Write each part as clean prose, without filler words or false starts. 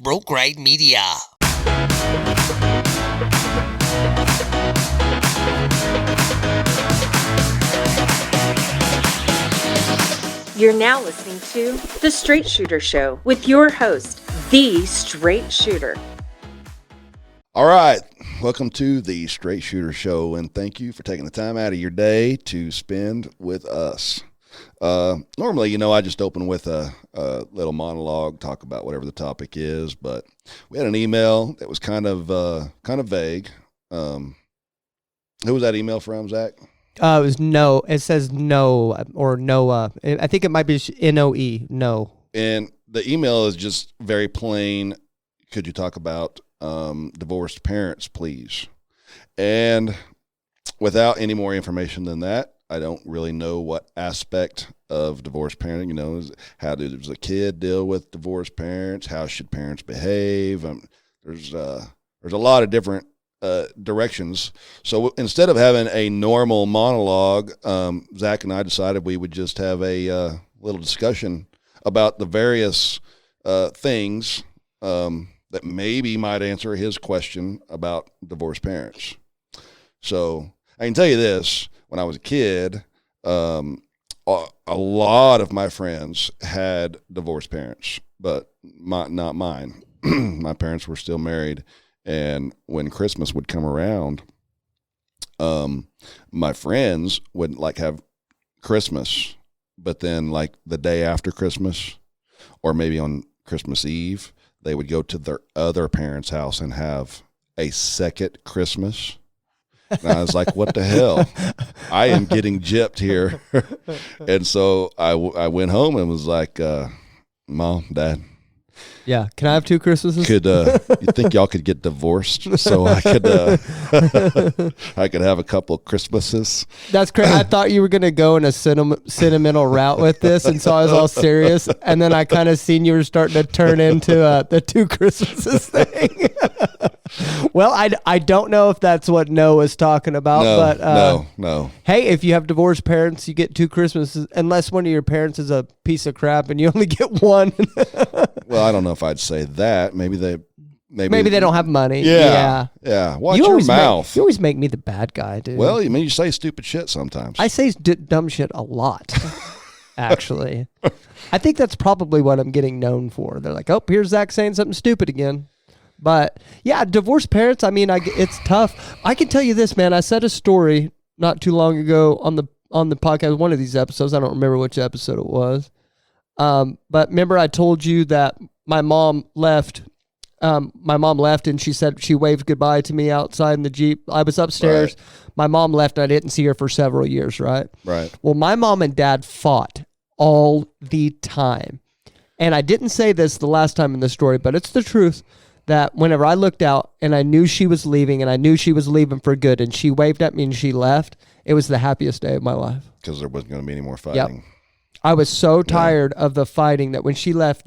Broke Ride Media. You're now listening to The Straight Shooter Show with your host, The Straight Shooter. All right, welcome to The Straight Shooter Show, and thank you for taking the time out of your day to spend with us. Normally, I just open with a little monologue, talk about whatever the topic is, but we had an email that was kind of vague. Who was that email from, Zach? It was no. It says no or Noah. I think it might be N-O-E, no. And the email is just very plain. Could you talk about divorced parents, please? And without any more information than that, I don't really know what aspect of divorced parenting, how does a kid deal with divorced parents? How should parents behave? There's a lot of different directions. So instead of having a normal monologue, Zach and I decided we would just have a little discussion about the various things that maybe might answer his question about divorced parents. So I can tell you this, when I was a kid, a lot of my friends had divorced parents, but not mine. My parents were still married. And when Christmas would come around, my friends would have Christmas, but then the day after Christmas, or maybe on Christmas Eve, they would go to their other parents' house and have a second Christmas. And I was like, what the hell? I am getting gypped here. And so I went home and was like, Mom, Dad. Yeah, can I have two Christmases? You think y'all could get divorced so I could have a couple of Christmases? That's crazy. I thought you were going to go in a sentimental route with this, and so I was all serious. And then I kind of seen you were starting to turn into the two Christmases thing. Well, I don't know if that's what Noah's talking about, but no. Hey, if you have divorced parents, you get two Christmases, unless one of your parents is a piece of crap and you only get one. Well, I don't know if I'd say that. Maybe they don't have money. Yeah. Watch your mouth. You always make me the bad guy, dude. Well, you say stupid shit sometimes. I say dumb shit a lot, actually. I think that's probably what I'm getting known for. They're like, oh, here's Zach saying something stupid again. But yeah, divorced parents, it's tough. I can tell you this, man. I said a story not too long ago on the podcast, one of these episodes. I don't remember which episode it was. But remember I told you that my mom left and she said she waved goodbye to me outside in the Jeep. I was upstairs. Right. My mom left and I didn't see her for several years, right? Right. Well, my mom and dad fought all the time. And I didn't say this the last time in the story, but it's the truth. That whenever I looked out and I knew she was leaving and I knew she was leaving for good and she waved at me and she left, it was the happiest day of my life. Because there wasn't going to be any more fighting. Yep. I was so tired of the fighting that when she left,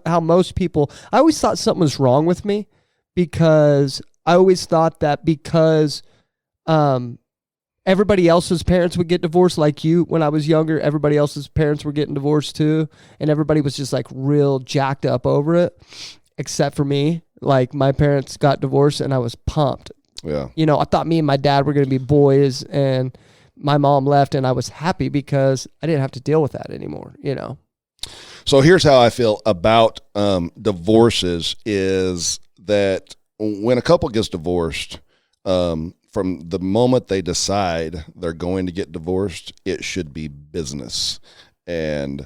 how most people, I always thought something was wrong with me because I always thought that because everybody else's parents would get divorced like you when I was younger, everybody else's parents were getting divorced too. And everybody was just real jacked up over it, except for me. My parents got divorced and I was pumped. Yeah. I thought me and my dad were going to be boys and my mom left and I was happy because I didn't have to deal with that anymore, So here's how I feel about divorces is that when a couple gets divorced, from the moment they decide they're going to get divorced, it should be business. And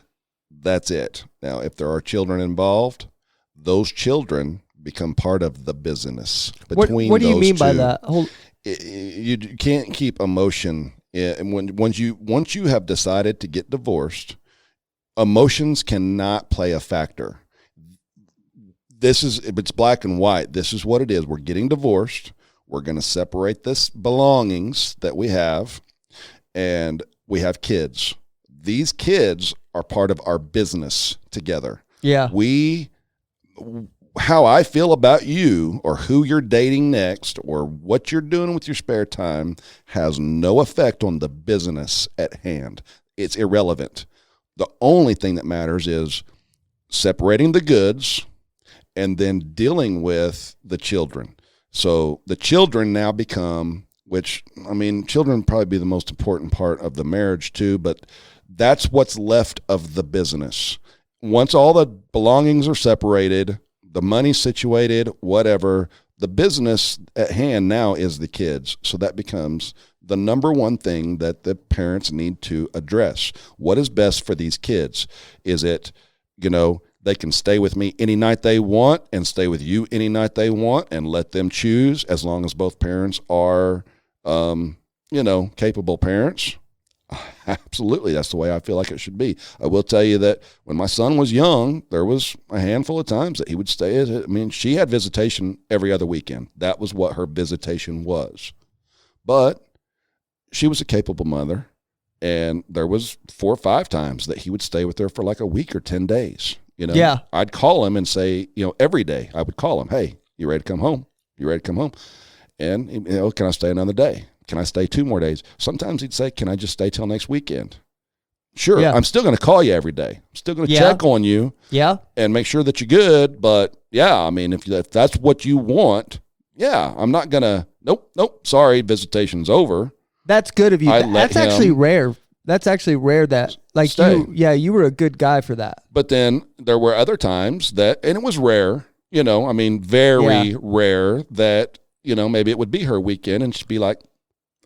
that's it. Now, if there are children involved, those children become part of the business between what do you those mean two. by that? You can't keep emotion. And once you have decided to get divorced, emotions cannot play a factor. It's black and white. This is what it is. We're getting divorced. We're going to separate this belongings that we have, and we have kids. These kids are part of our business together. Yeah. How I feel about you or who you're dating next or what you're doing with your spare time has no effect on the business at hand. It's irrelevant. The only thing that matters is separating the goods and then dealing with the children. So the children now become, which, I mean, children probably be the most important part of the marriage too, but that's what's left of the business. Once all the belongings are separated, the money's situated, whatever, the business at hand now is the kids. So that becomes the number one thing that the parents need to address. What is best for these kids? Is it, they can stay with me any night they want and stay with you any night they want and let them choose as long as both parents are, capable parents? Absolutely. That's the way I feel like it should be. I will tell you that when my son was young, there was a handful of times that he would stay. She had visitation every other weekend. That was what her visitation was. But she was a capable mother, and there was 4 or 5 times that he would stay with her for like a week or 10 days. Yeah. I'd call him and say, every day I would call him, hey, you ready to come home? You ready to come home? And, can I stay another day? Can I stay 2 more days? Sometimes he'd say, can I just stay till next weekend? Sure. Yeah. I'm still going to call you every day. I'm still going to check on you. Yeah. And make sure that you're good. But if that's what you want, I'm not going to, nope, sorry, visitation's over. That's good of you. That's actually rare. That's actually rare that, like, stay. you were a good guy for that. But then there were other times that, and it was rare, very rare that, maybe it would be her weekend and she'd be like,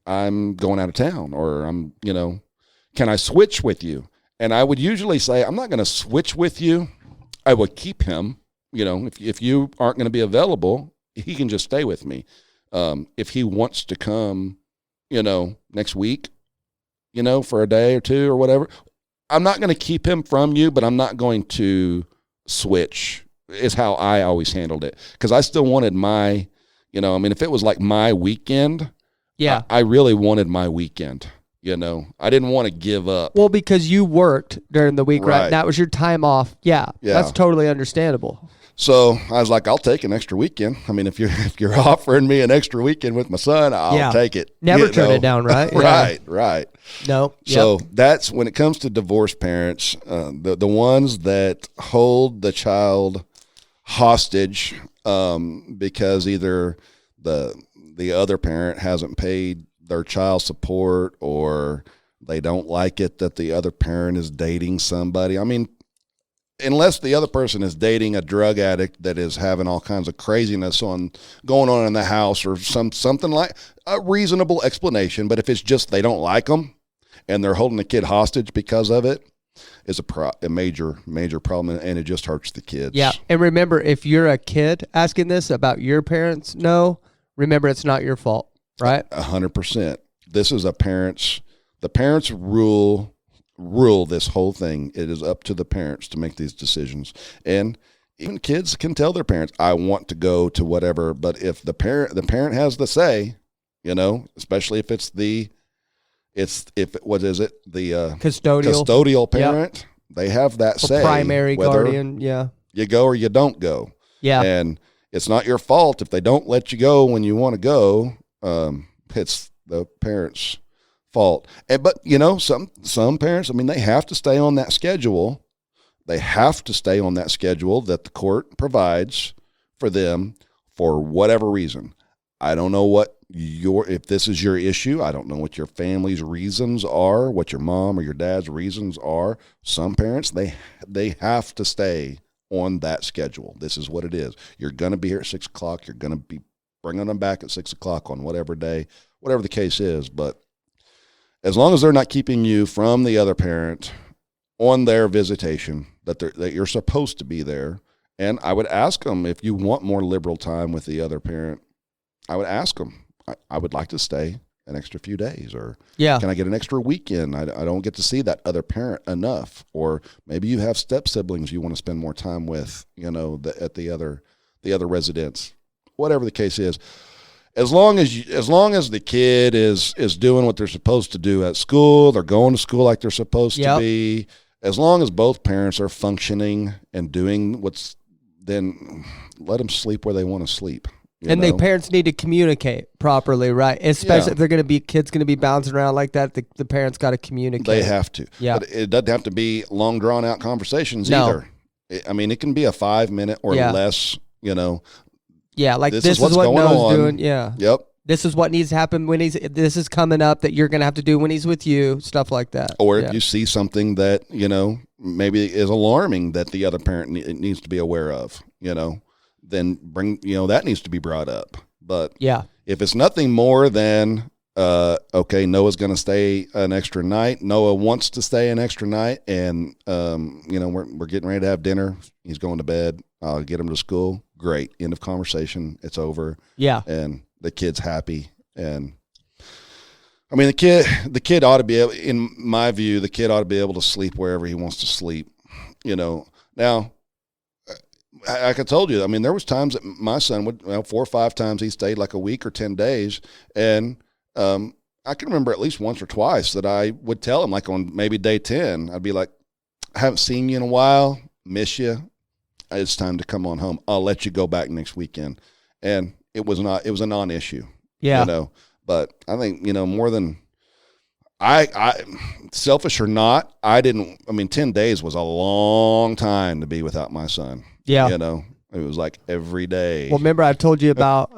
I'm going out of town, or can I switch with you? And I would usually say, I'm not going to switch with you. I would keep him. If you aren't going to be available, he can just stay with me. If he wants to come, next week, for a day or 2 or whatever, I'm not going to keep him from you, but I'm not going to switch, is how I always handled it. Because I still wanted my, if it was like my weekend, yeah, I really wanted my weekend. I didn't want to give up. Well, because you worked during the week, right? That was your time off. Yeah, that's totally understandable. So I was like, I'll take an extra weekend. If you're offering me an extra weekend with my son, I'll take it. Never turn it down, right? Right. No. So that's when it comes to divorced parents, the ones that hold the child hostage because either the other parent hasn't paid their child support, or they don't like it that the other parent is dating somebody. Unless the other person is dating a drug addict that is having all kinds of craziness going on in the house, or something like a reasonable explanation. But if it's just they don't like them and they're holding the kid hostage because of it, is a major problem, and it just hurts the kids. Yeah, and remember, if you're a kid asking this about your parents, remember, it's not your fault, right? 100%. This is the parents rule this whole thing. It is up to the parents to make these decisions. And even kids can tell their parents, I want to go to whatever, but if the parent has the say, especially if it's the custodial parent, they have that say. Primary guardian, you go or you don't go. Yeah. And it's not your fault if they don't let you go when you want to go. It's the parents' fault. But some parents, they have to stay on that schedule. They have to stay on that schedule that the court provides for them for whatever reason. I don't know if this is your issue. I don't know what your family's reasons are, what your mom or your dad's reasons are. Some parents, they have to stay on that schedule. This is what it is. You're going to be here at 6 o'clock. You're going to be bringing them back at 6 o'clock on whatever day, whatever the case is. But as long as they're not keeping you from the other parent on their visitation, that you're supposed to be there. And I would ask them, if you want more liberal time with the other parent, I would ask them, I would like to stay an extra few days, or can I get an extra weekend? I don't get to see that other parent enough. Or maybe you have step siblings you want to spend more time with, at the other residence, whatever the case is. As long as the kid is doing what they're supposed to do at school, they're going to school like they're supposed to be. As long as both parents are functioning and doing then let them sleep where they want to sleep. The parents need to communicate properly, right? Especially if kids going to be bouncing around like that, the parents got to communicate. They have to. Yeah. But it doesn't have to be long drawn out conversations either. I mean, it can be a 5-minute or Yeah. less, Yeah, like This this is what's is what going Noah's on. doing. Yeah. Yep. This is what needs to happen when this is coming up that you're going to have to do when he's with you, stuff like that. Or Yeah. if you see something that, maybe is alarming that the other parent needs to be aware of, then that needs to be brought up. But Yeah. if it's nothing more than, okay, Noah's going to stay an extra night. Noah wants to stay an extra night, and we're getting ready to have dinner. He's going to bed. I'll get him to school. Great. End of conversation. It's over. Yeah. And the kid's happy. And I mean, the kid ought to be able, in my view, the kid ought to be able to sleep wherever he wants to sleep. Now, like I told you, I mean, there was times that my son would, 4 or 5 times he stayed like a week or 10 days. And I can remember at least once or twice that I would tell him, like on maybe day 10, I'd be like, I haven't seen you in a while, miss you. It's time to come on home. I'll let you go back next weekend. And it was a non-issue. Yeah. But I think, more than I selfish or not, 10 days was a long time to be without my son. Yeah. It was like every day. Well, remember I told you about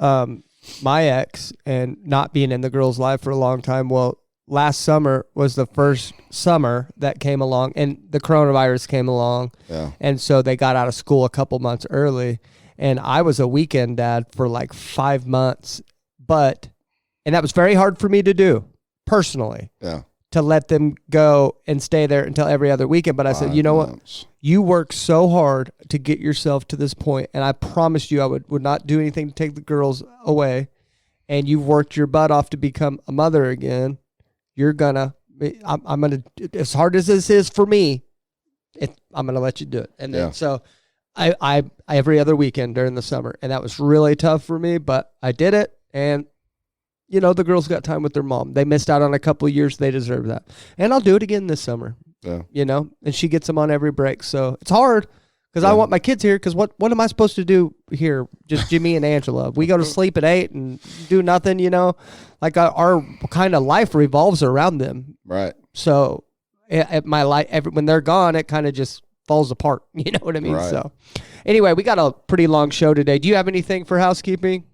my ex and not being in the girl's life for a long time. Well, last summer was the first summer that came along, and the coronavirus came along. Yeah. And so they got out of school a couple months early, and I was a weekend dad for like 5 months. And that was very hard for me to do personally. Yeah. To let them go and stay there until every other weekend. But I said, you know what? You worked so hard to get yourself to this point, and I promised you I would not do anything to take the girls away, and you've worked your butt off to become a mother again. I'm gonna, as hard as this is for me, I'm gonna let you do it. And then so I every other weekend during the summer, and that was really tough for me, but I did it. And the girls got time with their mom. They missed out on a couple of years. They deserve that. And I'll do it again this summer. Yeah. And she gets them on every break. So it's hard because I want my kids here, because what am I supposed to do here? Just Jimmy and Angela. We go to sleep at 8 and do nothing, like our kind of life revolves around them. Right. So at my life, when they're gone, it kind of just falls apart. You know what I mean? Right. So anyway, we got a pretty long show today. Do you have anything for housekeeping?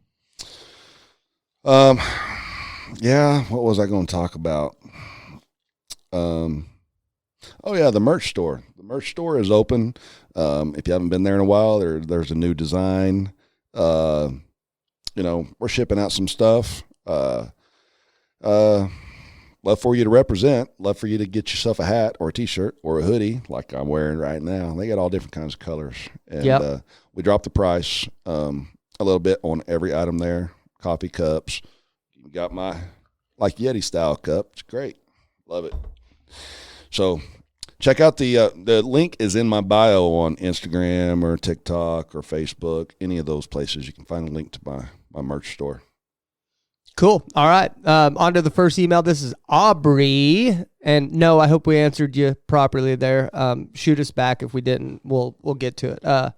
Yeah, what was I going to talk about? The merch store. The merch store is open. If you haven't been there in a while, there's a new design. We're shipping out some stuff. Love for you to represent. Love for you to get yourself a hat or a t-shirt or a hoodie like I'm wearing right now. They got all different kinds of colors. And we dropped the price a little bit on every item there. Coffee cups. Got my Yeti style cup. It's great. Love it. So check out the link is in my bio on Instagram or TikTok or Facebook. Any of those places you can find a link to my merch store. Cool. All right. On to the first email. This is Aubrey. And no, I hope we answered you properly there. Shoot us back if we didn't. We'll get to it.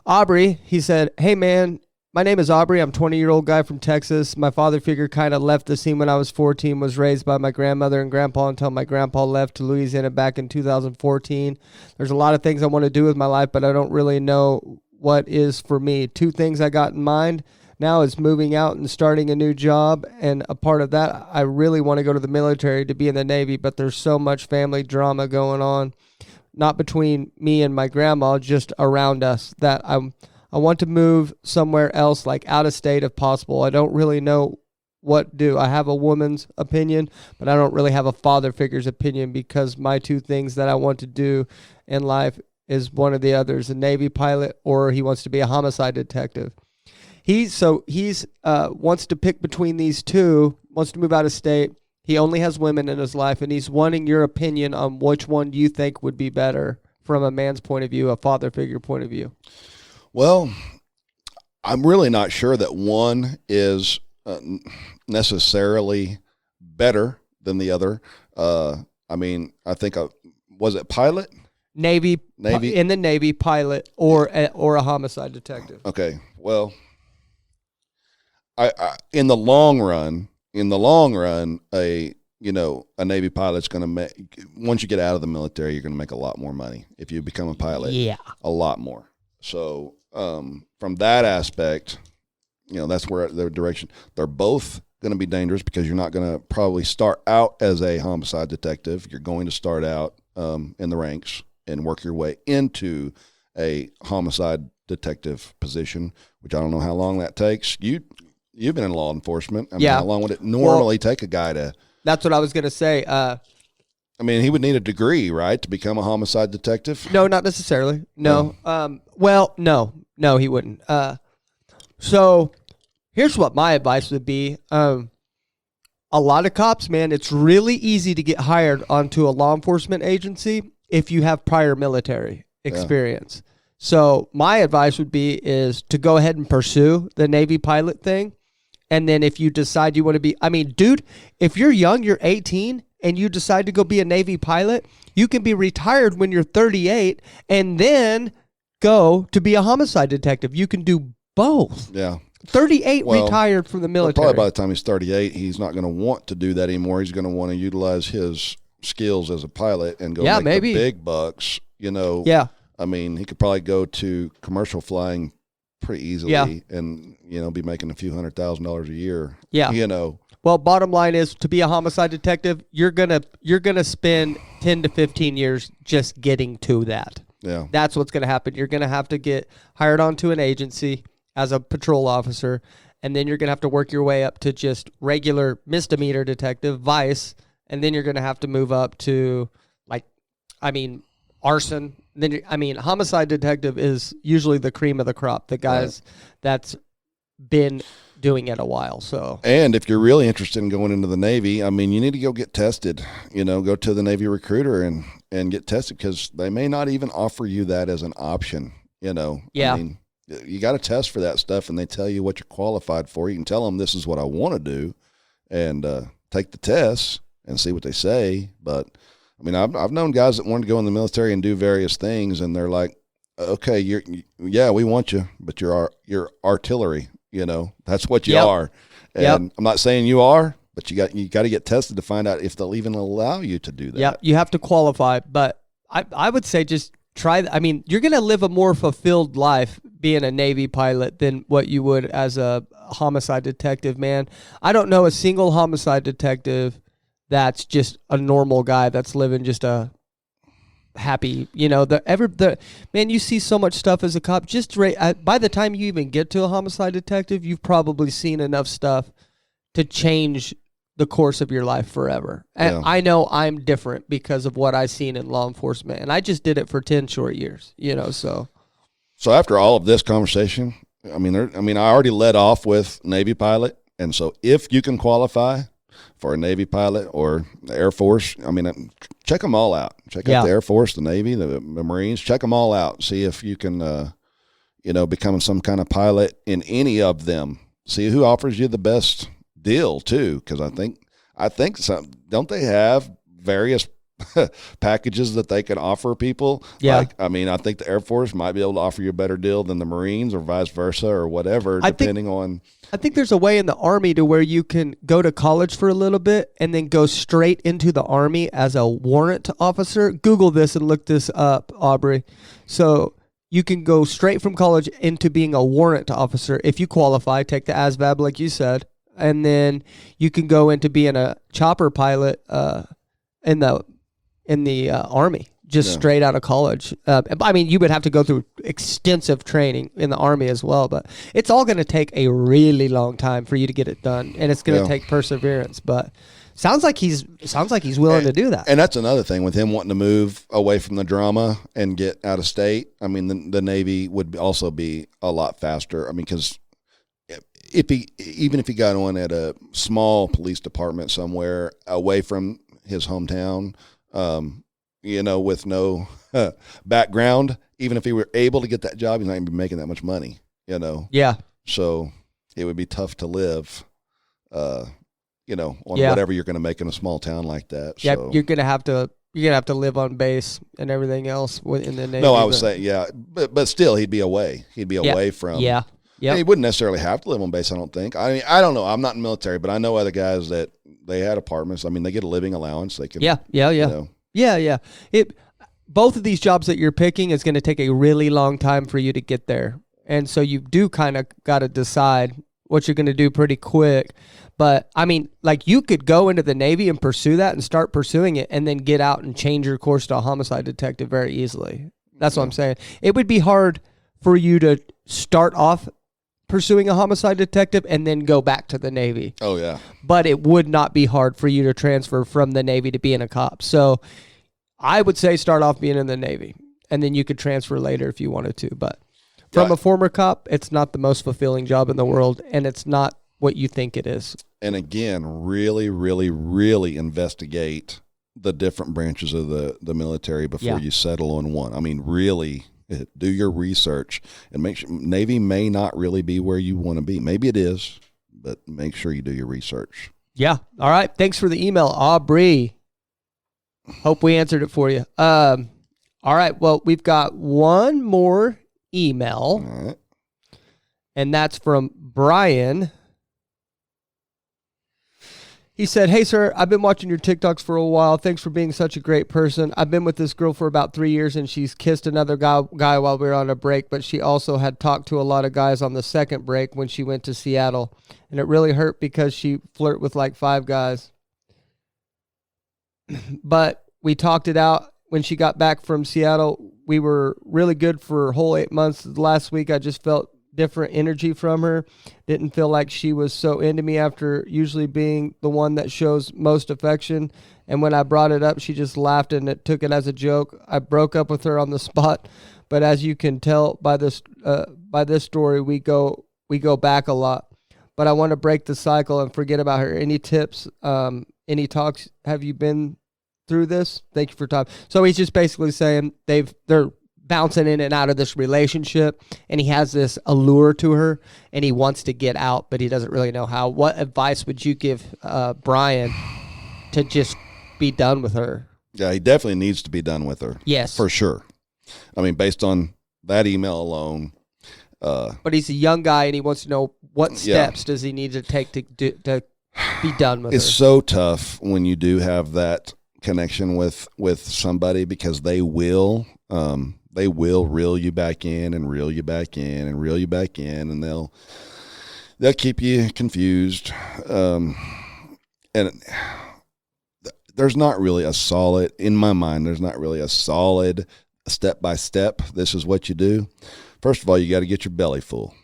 Aubrey, he said, "Hey man, my name is Aubrey. I'm a 20-year-old guy from Texas. My father figure kind of left the scene when I was 14, was raised by my grandmother and grandpa until my grandpa left to Louisiana back in 2014. There's a lot of things I want to do with my life, but I don't really know what is for me. 2 things I got in mind now is moving out and starting a new job, and a part of that, I really want to go to the military to be in the Navy, but there's so much family drama going on, not between me and my grandma, just around us, that I want to move somewhere else, like out of state if possible. I don't really know what to do. I have a woman's opinion, but I don't really have a father figure's opinion, because my 2 things that I want to do in life is one of the others, a Navy pilot, or he wants to be a homicide detective. He's wants to pick between these 2, wants to move out of state. He only has women in his life, and he's wanting your opinion on which one you think would be better from a man's point of view, a father figure point of view. Well, I'm really not sure that one is necessarily better than the other. I think was it pilot? Navy in the Navy, pilot, or a homicide detective. Okay. Well, I in the long run, a a Navy pilot's going to make, once you get out of the military, you're going to make a lot more money if you become a pilot. Yeah. A lot more. So from that aspect, that's where the direction. They're both going to be dangerous because you're not going to probably start out as a homicide detective. You're going to start out in the ranks and work your way into a homicide detective position, which I don't know how long that takes. You've been in law enforcement. I mean, how long would it normally take a guy to? That's what I was going to say. I mean, he would need a degree, right, to become a homicide detective? No, not necessarily. No. No, he wouldn't. So here's what my advice would be. A lot of cops, man, it's really easy to get hired onto a law enforcement agency if you have prior military experience. Yeah. So my advice would be is to go ahead and pursue the Navy pilot thing. And then if you decide you want to be, I mean, dude, if you're young, you're 18, and you decide to go be a Navy pilot, you can be retired when you're 38 and then go to be a homicide detective. You can do both. Yeah. 38 retired from the military. Probably by the time he's 38, he's not going to want to do that anymore. He's going to want to utilize his skills as a pilot and go make the big bucks, Yeah. I mean, he could probably go to commercial flying pretty easily and, be making a few $100,000 a year. Yeah. Well, bottom line is to be a homicide detective, you're gonna spend 10 to 15 years just getting to that. Yeah. That's what's going to happen. You're going to have to get hired onto an agency as a patrol officer, and then you're going to have to work your way up to just regular misdemeanor detective, vice, and then you're going to have to move up to arson. Then homicide detective is usually the cream of the crop. The guys that's been doing it a while. So, and if you're really interested in going into the Navy, I mean, you need to go get tested. Go to the Navy recruiter and get tested because they may not even offer you that as an option. Yeah. I mean, you got to test for that stuff, and they tell you what you're qualified for. You can tell them this is what I want to do, and take the tests and see what they say. But I mean, I've known guys that wanted to go in the military and do various things, and they're like, "Okay, we want you, but you're artillery. That's what you are." And I'm not saying you are, but you got to get tested to find out if they'll even allow you to do that. Yeah, you have to qualify. But I would say just try. I mean, you're going to live a more fulfilled life being a Navy pilot than what you would as a homicide detective, man. I don't know a single homicide detective that's just a normal guy that's living just a happy, man, you see so much stuff as a cop. By the time you even get to a homicide detective, you've probably seen enough stuff to change the course of your life forever. And I know I'm different because of what I've seen in law enforcement, and I just did it for 10 short years, so. So after all of this conversation, I already led off with Navy pilot, and so if you can qualify for a Navy pilot or the Air Force, check them all out. Check out the Air Force, the Navy, the Marines. Check them all out. See if you can, become some kind of pilot in any of them. See who offers you the best deal too, because I think some, don't they have various packages that they can offer people? Yeah. I think the Air Force might be able to offer you a better deal than the Marines or vice versa or whatever, depending on. I think there's a way in the Army to where you can go to college for a little bit and then go straight into the Army as a warrant officer. Google this and look this up, Aubrey. So you can go straight from college into being a warrant officer if you qualify, take the ASVAB like you said, and then you can go into being a chopper pilot in the Army. Just straight out of college. You would have to go through extensive training in the Army as well, but it's all going to take a really long time for you to get it done, and it's going to take perseverance. But sounds like he's willing to do that. And that's another thing with him wanting to move away from the drama and get out of state. I mean, the Navy would also be a lot faster. I mean, because even if he got on at a small police department somewhere away from his hometown. With no background, even if he were able to get that job, he's not going to be making that much money, Yeah. So it would be tough to live, on whatever you're going to make in a small town like that. Yeah, so. you're going to have to live on base and everything else in the Navy. No, I was saying, but still he'd be away. He'd be away from. Yeah. Yeah. He wouldn't necessarily have to live on base, I don't think. I mean, I don't know. I'm not in the military, but I know other guys that they had apartments. I mean, they get a living allowance. They can. Yeah. Yeah. Both of these jobs that you're picking is going to take a really long time for you to get there. And so you do kind of got to decide what you're going to do pretty quick. But I mean, like you could go into the Navy and pursue that and start pursuing it and then get out and change your course to a homicide detective very easily. That's what I'm saying. It would be hard for you to start off pursuing a homicide detective and then go back to the Navy. Oh, yeah. But it would not be hard for you to transfer from the Navy to being a cop. So I would say start off being in the Navy, and then you could transfer later if you wanted to. But from a former cop, it's not the most fulfilling job in the world, and it's not what you think it is. And again, really, really, really investigate the different branches of the military before you settle on one. I mean, really do your research and make sure. Navy may not really be where you want to be. Maybe it is, but make sure you do your research. Yeah. All right. Thanks for the email, Aubrey. Hope we answered it for you. All right. Well, we've got one more email, All right. and that's from Brian. He said, "Hey, sir, I've been watching your TikToks for a while. Thanks for being such a great person. I've been with this girl for about 3 years, and she's kissed another guy while we were on a break, but she also had talked to a lot of guys on the second break when she went to Seattle, and it really hurt because she flirted with like 5 guys. But we talked it out when she got back from Seattle. We were really good for a whole 8 months. Last week, I just felt different energy from her. Didn't feel like she was so into me after usually being the one that shows most affection. And when I brought it up, she just laughed and took it as a joke. I broke up with her on the spot. But as you can tell by this story, we go back a lot. But I want to break the cycle and forget about her. Any tips? Any talks? Have you been through this? Thank you for time." So he's just basically saying they're bouncing in and out of this relationship, and he has this allure to her, and he wants to get out, but he doesn't really know how. What advice would you give Brian to just be done with her? Yeah, he definitely needs to be done with her. Yes. For sure. I mean, based on that email alone. But he's a young guy, and he wants to know what steps does he need to take to be done with her. It's so tough when you do have that connection with somebody, because they will reel you back in and reel you back in and reel you back in, and they'll keep you confused. And there's not really a solid, in my mind, there's not really a solid step by step. This is what you do. First of all, you got to get your belly full.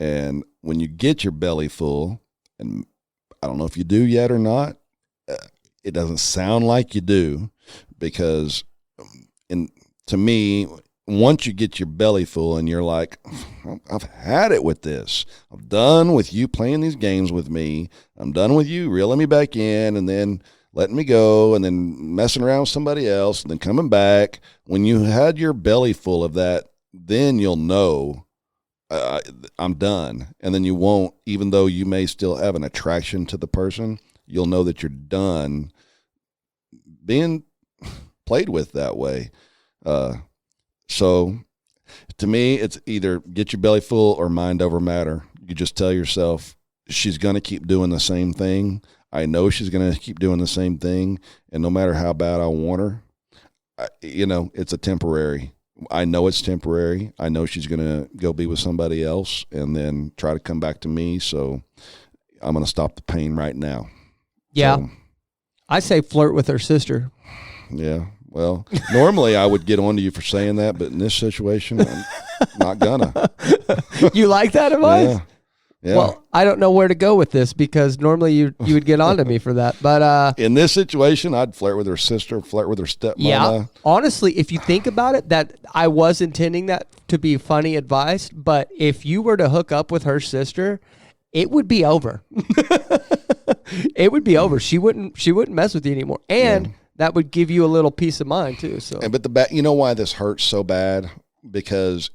And when you get your belly full, and I don't know if you do yet or not, it doesn't sound like you do, because to me, once you get your belly full and you're like, I've had it with this. I'm done with you playing these games with me. I'm done with you reeling me back in and then letting me go and then messing around with somebody else and then coming back. When you had your belly full of that, then you'll know I'm done. And then you won't, even though you may still have an attraction to the person, you'll know that you're done being played with that way. So to me, it's either get your belly full or mind over matter. You just tell yourself, she's going to keep doing the same thing. I know she's going to keep doing the same thing. And no matter how bad I want her, it's a temporary. I know it's temporary. I know she's going to go be with somebody else and then try to come back to me. So I'm going to stop the pain right now. Yeah. So, I say flirt with her sister. Yeah. Well, normally I would get on to you for saying that, but in this situation, I'm not gonna. You like that advice? Yeah. Well, I don't know where to go with this, because normally you would get on to me for that. But in this situation, I'd flirt with her sister, flirt with her stepmama. Yeah. Honestly, if you think about it, that I was intending that to be funny advice, but if you were to hook up with her sister, it would be over. It would be over. She wouldn't mess with you anymore. And that would give you a little peace of mind too. So, but you know why this hurts so bad? Because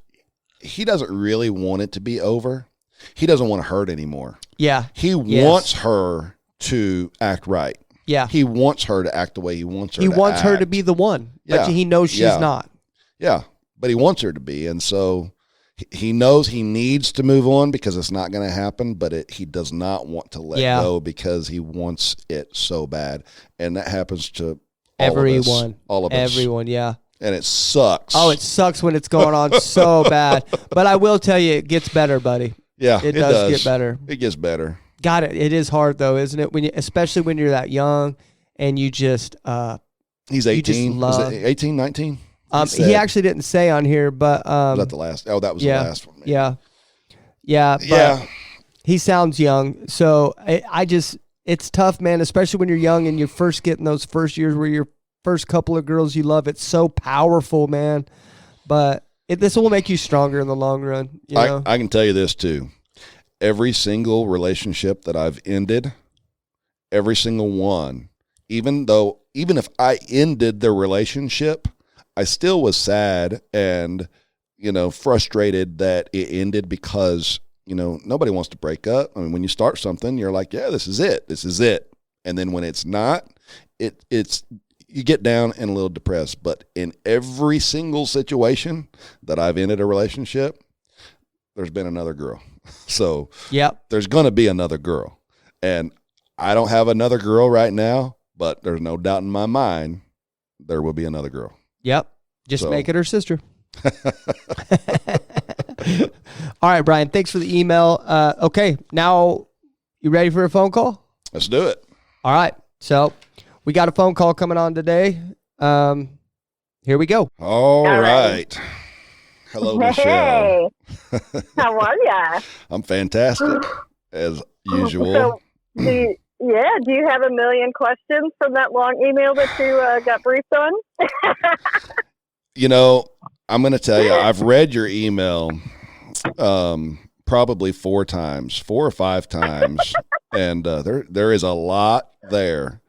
he doesn't really want it to be over. He doesn't want to hurt anymore. Yeah. He wants her to act right. Yeah. He wants her to act the way he wants her He to wants her act. to be the one, but Yeah. he knows she's not. Yeah, but he wants her to be. And so he knows he needs to move on because it's not going to happen, but he does not want to let go because he wants it so bad. And that happens to everyone. All of us. Everyone, yeah. And it sucks. Oh, it sucks when it's going on so bad. But I will tell you, it gets better, buddy. Yeah, it does get better. It gets better. Got it. It is hard though, isn't it? Especially when you're that young and you just he's 18. You just love, is it 18, 19? He actually didn't say on here, but was that the last? Oh, that was the last one. Maybe. Yeah. But he sounds young, so it's tough, man. Especially when you're young and you're first getting those first years where your first couple of girls you love. It's so powerful, man. But this will make you stronger in the long run. You know? I can tell you this too. Every single relationship that I've ended, every single one, even if I ended the relationship, I still was sad and, frustrated that it ended because, nobody wants to break up. I mean, when you start something, you're like, yeah, this is it. This is it. And then when it's not, it's you get down and a little depressed. But in every single situation that I've ended a relationship, there's been another girl. So there's going to be another girl. And I don't have another girl right now, but there's no doubt in my mind there will be another girl. Yep. Just make it her sister. All right, Brian, thanks for the email. Okay, now you ready for a phone call? Let's do it. All right. So we got a phone call coming on today. Here we go. All right. Hello, Michelle. Hey, how are ya? I'm fantastic, as usual. So, do you have a million questions from that long email that you got briefed on? I'm going to tell you, I've read your email probably 4 or 5 times, and there is a lot there.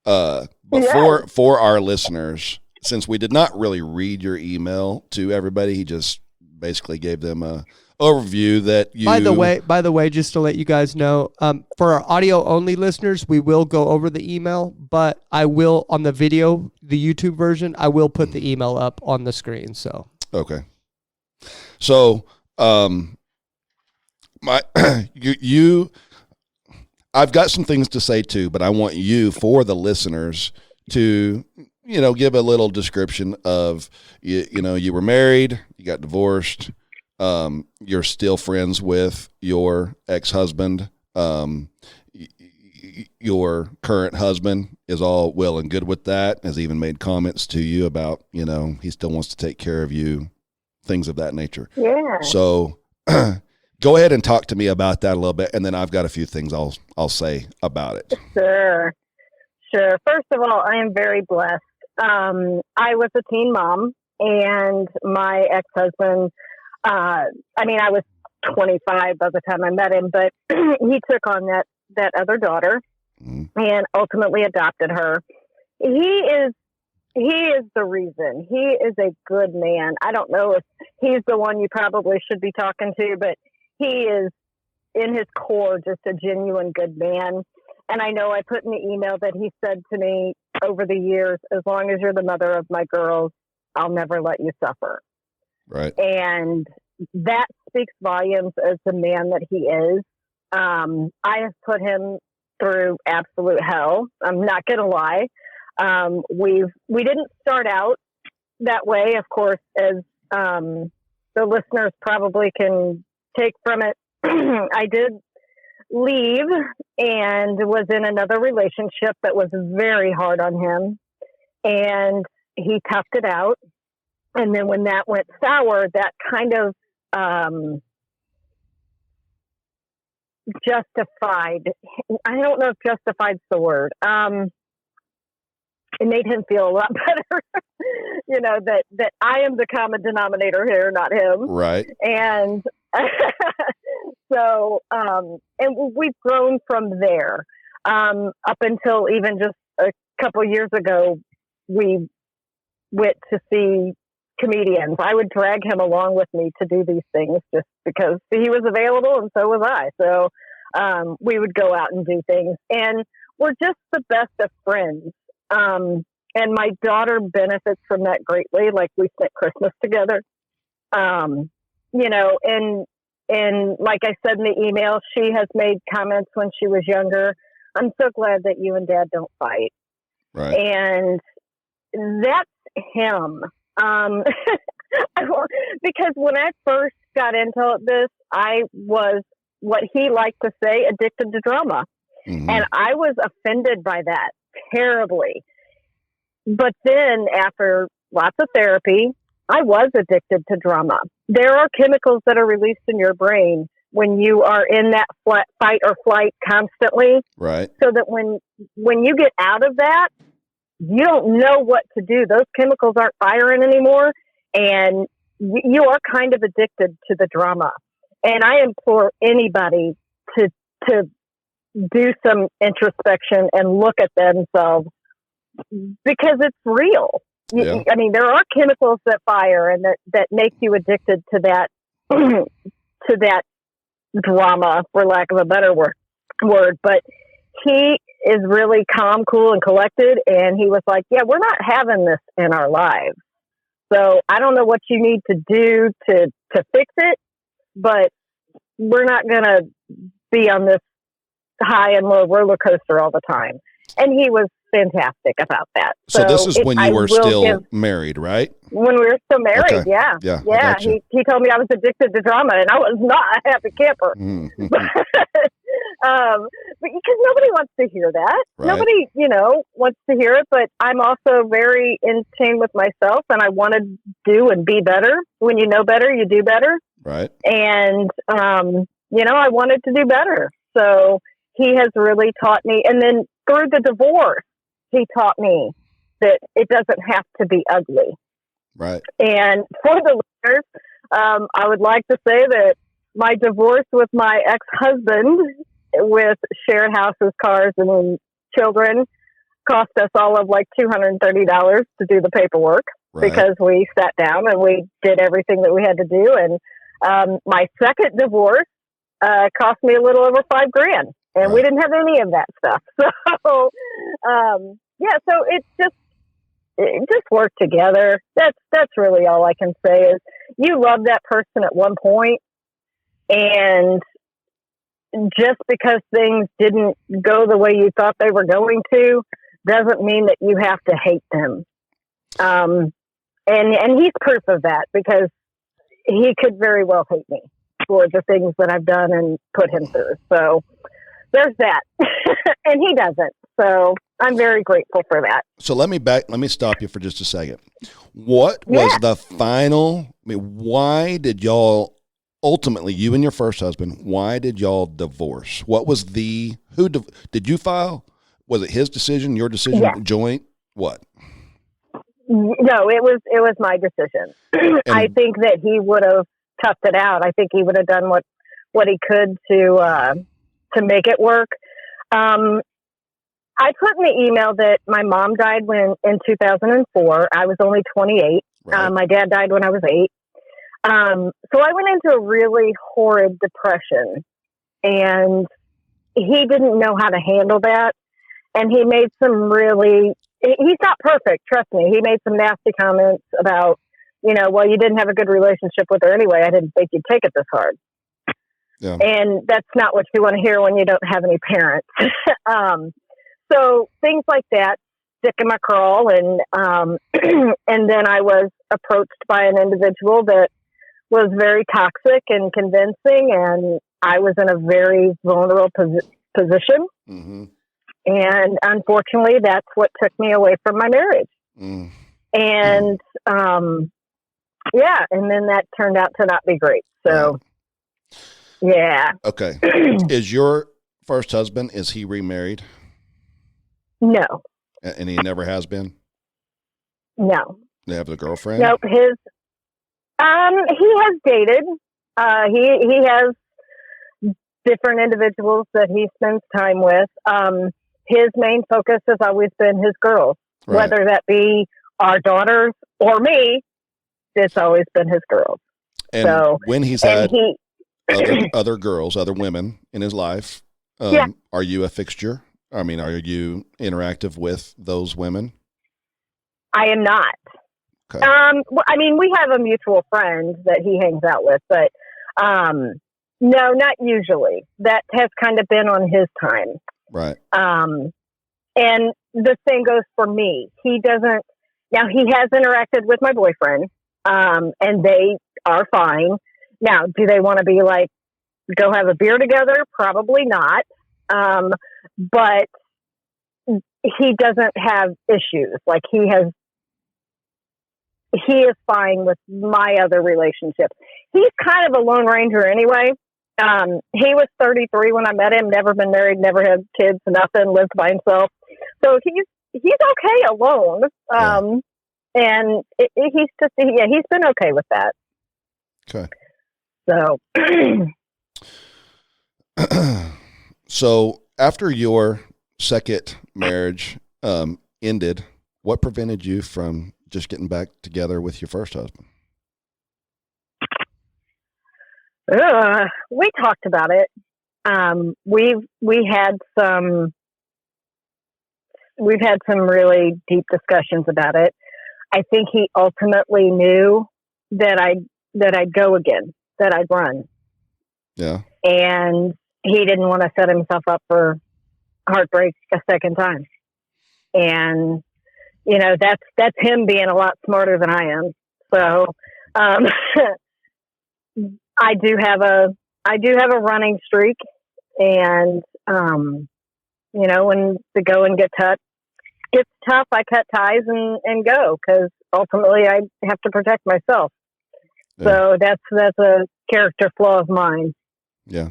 But for our listeners, since we did not really read your email to everybody, he just basically gave them a overview that you. By the way, just to let you guys know, for our audio only listeners, we will go over the email, but I will on the video, the YouTube version, I will put the email up on the screen. So okay. So I've got some things to say too, but I want you, for the listeners, to give a little description of you were married, you got divorced, you're still friends with your ex-husband, your current husband is all well and good with that, has even made comments to you about he still wants to take care of you, things of that nature. Yeah. So go ahead and talk to me about that a little bit, and then I've got a few things I'll say about it. Sure. First of all, I am very blessed. I was a teen mom, and my ex-husband, I was 25 by the time I met him, but he took on that other daughter and ultimately adopted her. He is the reason. He is a good man. I don't know if he's the one you probably should be talking to, but he is in his core just a genuine good man. And I know I put in the email that he said to me over the years, as long as you're the mother of my girls, I'll never let you suffer. Right. And that speaks volumes as the man that he is. I have put him through absolute hell. I'm not going to lie. We didn't start out that way, of course, as the listeners probably can take from it. I did leave and was in another relationship that was very hard on him, and he toughed it out. And then when that went sour, that kind of justified, I don't know if justified's the word. It made him feel a lot better, that I am the common denominator here, not him. Right. And so, and we've grown from there, up until even just a couple years ago, we went to see comedians. I would drag him along with me to do these things just because he was available and so was I. So, we would go out and do things, and we're just the best of friends. And my daughter benefits from that greatly. Like, we spent Christmas together. and like I said in the email, she has made comments when she was younger. I'm so glad that you and Dad don't fight. Right. And that's him. Because when I first got into this, I was what he liked to say, addicted to drama. Mm-hmm. And I was offended by that terribly. But then after lots of therapy, I was addicted to drama. There are chemicals that are released in your brain when you are in that fight or flight constantly. Right. So that when you get out of that, you don't know what to do. Those chemicals aren't firing anymore, and you are kind of addicted to the drama. And I implore anybody to do some introspection and look at themselves, because it's real. Yeah. I mean, there are chemicals that fire and that make you addicted to that to that drama, for lack of a better word. But he is really calm, cool, and collected, and he was like, "Yeah, we're not having this in our lives. So I don't know what you need to do to fix it, but we're not going to be on this high and low roller coaster all the time." And he was fantastic about that. So this is when you were still married, right? When we were still married, Okay. yeah. Yeah. He told me I was addicted to drama, and I was not a happy camper. Mm-hmm. But because nobody wants to hear that. Right. Nobody, wants to hear it. But I'm also very in tune with myself, and I want to do and be better. When you know better, you do better. Right. And, I wanted to do better. So he has really taught me. And then through the divorce, he taught me that it doesn't have to be ugly. Right. And for the listeners, I would like to say that my divorce with my ex-husband, with shared houses, cars, and children, cost us all of like $230 to do the paperwork. Right. Because we sat down and we did everything that we had to do. And my second divorce cost me a little over $5,000, and Right. we didn't have any of that stuff. So, so it just worked together. That's really all I can say is you love that person at one point, and just because things didn't go the way you thought they were going to doesn't mean that you have to hate them. And he's proof of that, because he could very well hate me for the things that I've done and put him through. So there's that. And he doesn't. So I'm very grateful for that. So let me stop you for just a second. What was the final, why did y'all ultimately, you and your first husband, why did y'all divorce? What was did you file? Was it his decision, your decision, joint? What? No, it was my decision. I think that he would have toughed it out. I think he would have done what he could to make it work. I put in the email that my mom died in 2004. I was only 28. Right. My dad died when I was 8. So I went into a really horrid depression, and he didn't know how to handle that. And he made some he's not perfect, trust me. He made some nasty comments about, well, you didn't have a good relationship with her anyway. I didn't think you'd take it this hard. Yeah. And that's not what you want to hear when you don't have any parents. So things like that stick in my craw. And then I was approached by an individual that was very toxic and convincing, and I was in a very vulnerable position. Mm-hmm. And unfortunately, that's what took me away from my marriage. Mm. And, and then that turned out to not be great. So, yeah. Okay. Is your first husband, is he remarried? No. And he never has been? No. They have a girlfriend? Nope. He has dated. He has different individuals that he spends time with. His main focus has always been his girls, Right. whether that be our daughters or me. It's always been his girls. And so when he's had other girls, other women in his life, are you a fixture? I mean, are you interactive with those women? I am not. Okay. Well, I mean, we have a mutual friend that he hangs out with, but no, not usually. That has kind of been on his time. Right. And the same goes for me. He doesn't. Now, he has interacted with my boyfriend, and they are fine. Now, do they want to be like, go have a beer together? Probably not. But he doesn't have issues. Like he is fine with my other relationships. He's kind of a lone ranger anyway. He was 33 when I met him, never been married, never had kids, nothing, lived by himself. So he's okay alone. And he's been okay with that. Okay. So, so after your second marriage ended, what prevented you from just getting back together with your first husband? We talked about it. We've had some really deep discussions about it. I think he ultimately knew that I'd go again, that I'd run. Yeah. And he didn't want to set himself up for heartbreak a second time. And, that's him being a lot smarter than I am. So, I do have a running streak, and, when the going gets tough, I cut ties and go, because ultimately I have to protect myself. Yeah. So that's a character flaw of mine. Yeah.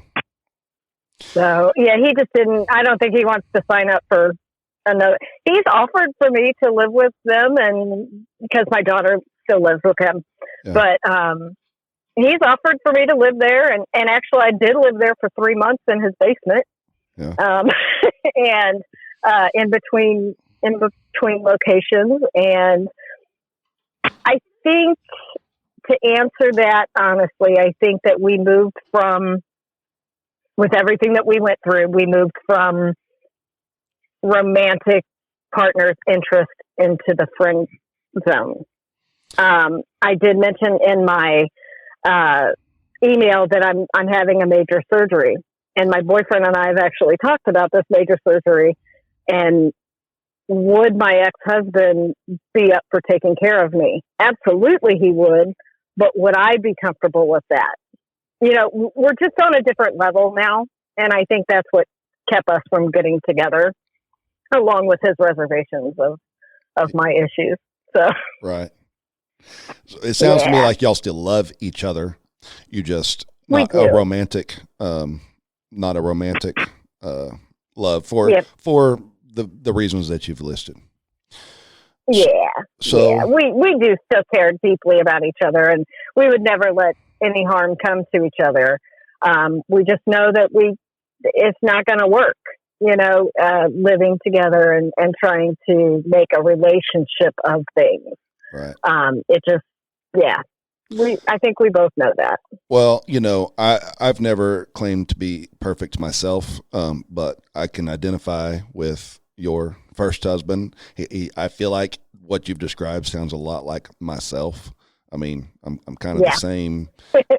So he just didn't. I don't think he wants to sign up for another. He's offered for me to live with them, and because my daughter still lives with him, but he's offered for me to live there, and actually I did live there for 3 months in his basement. Yeah. And in between locations, and I think, to answer that honestly, I think that we moved from, with everything that we went through, we moved from romantic partner's interest into the friend zone. I did mention in my email that I'm having a major surgery, and my boyfriend and I have actually talked about this major surgery, and would my ex-husband be up for taking care of me? Absolutely he would, but would I be comfortable with that? We're just on a different level now, and I think that's what kept us from getting together, along with his reservations of my issues. So Right. So it sounds to me like y'all still love each other. You just not a romantic love for the reasons that you've listed. Yeah. So yeah. We do still care deeply about each other, and we would never let any harm come to each other. We just know that it's not going to work, living together and trying to make a relationship of things. Right. I think we both know that. Well, I've never claimed to be perfect myself, but I can identify with your first husband. I feel like what you've described sounds a lot like myself. I mean, I'm kind of the same,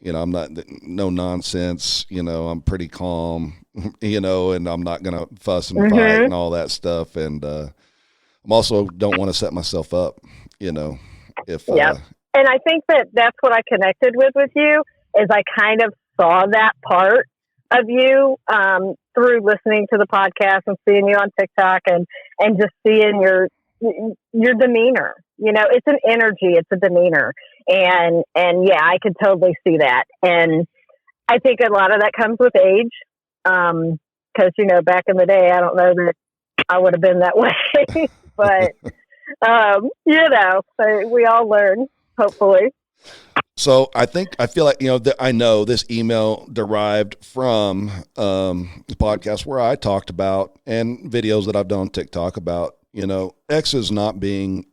I'm not, no nonsense, I'm pretty calm, and I'm not going to fuss and fight and all that stuff. And, I'm also don't want to set myself up, if, and I think that's what I connected with you, is I kind of saw that part of you, through listening to the podcast and seeing you on TikTok and just seeing your demeanor. It's an energy, it's a demeanor. And I could totally see that. And I think a lot of that comes with age. 'Cause, back in the day, I don't know that I would have been that way, but, we all learn, hopefully. So I feel like, I know this email derived from the podcast where I talked about, and videos that I've done on TikTok about, exes not being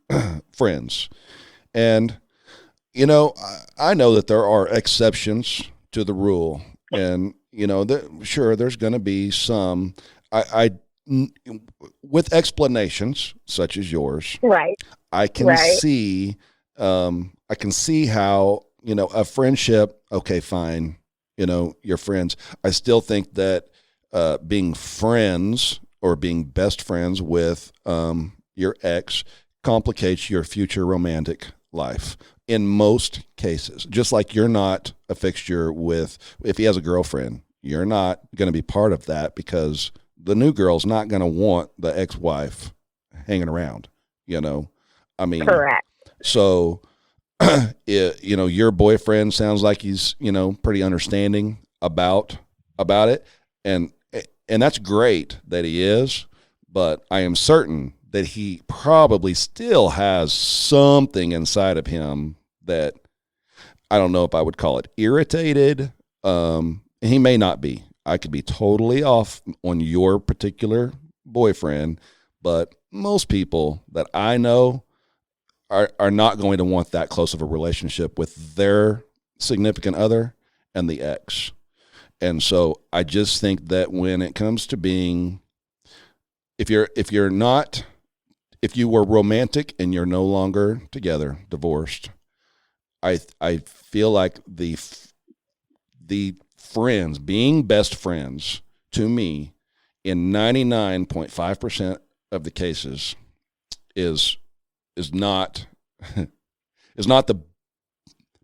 friends. And, I know that there are exceptions to the rule, and, sure, there's going to be some, with explanations such as yours, right? I can see I can see how, a friendship, okay, fine, you're friends. I still think that being friends or being best friends with your ex complicates your future romantic life in most cases. Just like you're not a fixture with, if he has a girlfriend, you're not going to be part of that because the new girl's not going to want the ex-wife hanging around, I mean, Correct. So, your boyfriend sounds like he's, pretty understanding about it. And that's great that he is, but I am certain that he probably still has something inside of him that I don't know if I would call it irritated. He may not be. I could be totally off on your particular boyfriend, but most people that I know are not going to want that close of a relationship with their significant other and the ex. And so I just think that when it comes to being, if you were romantic and you're no longer together, divorced, I feel like the friends, being best friends, to me, in 99.5% of the cases is not the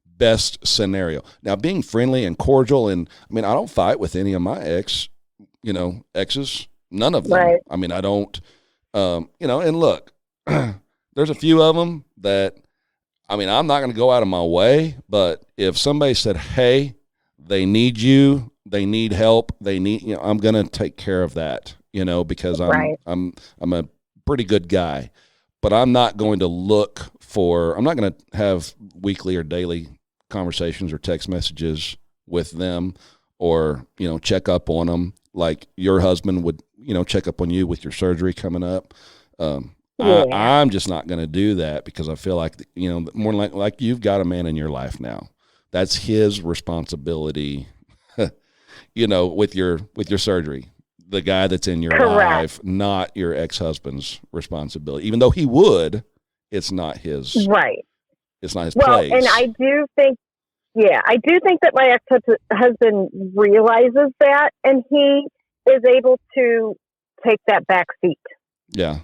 best scenario. Now, being friendly and cordial, and I mean, I don't fight with any of my exes, none of them. Right. I mean, I don't, and look, there's a few of them that, I mean, I'm not going to go out of my way, but if somebody said, hey, they need you, they need help, I'm going to take care of that, because I'm a pretty good guy. But I'm not going to I'm not going to have weekly or daily conversations or text messages with them or, check up on them like your husband would, check up on you with your surgery coming up. I'm just not going to do that because I feel like, more like you've got a man in your life now. That's his responsibility, with your surgery. The guy that's in your life, not your ex-husband's responsibility. Even though he would, it's not his. Right. It's not his well, place. And I do think that my ex-husband realizes that, and he is able to take that back seat. Yeah.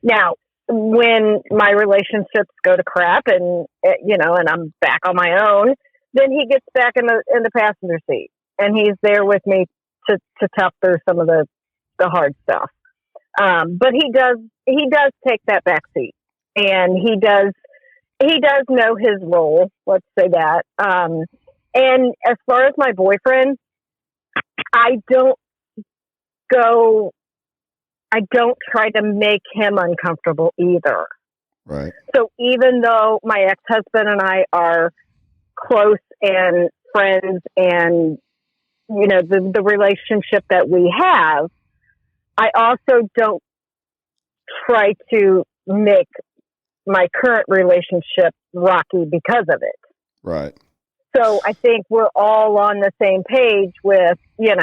Now, when my relationships go to crap and, and I'm back on my own, then he gets back in the passenger seat and he's there with me to tough through some of the hard stuff. But he does take that back seat, and he does know his role. Let's say that. And as far as my boyfriend, I don't try to make him uncomfortable either. Right. So even though my ex-husband and I are close and friends and, the relationship that we have, I also don't try to make my current relationship rocky because of it. Right. So I think we're all on the same page with, because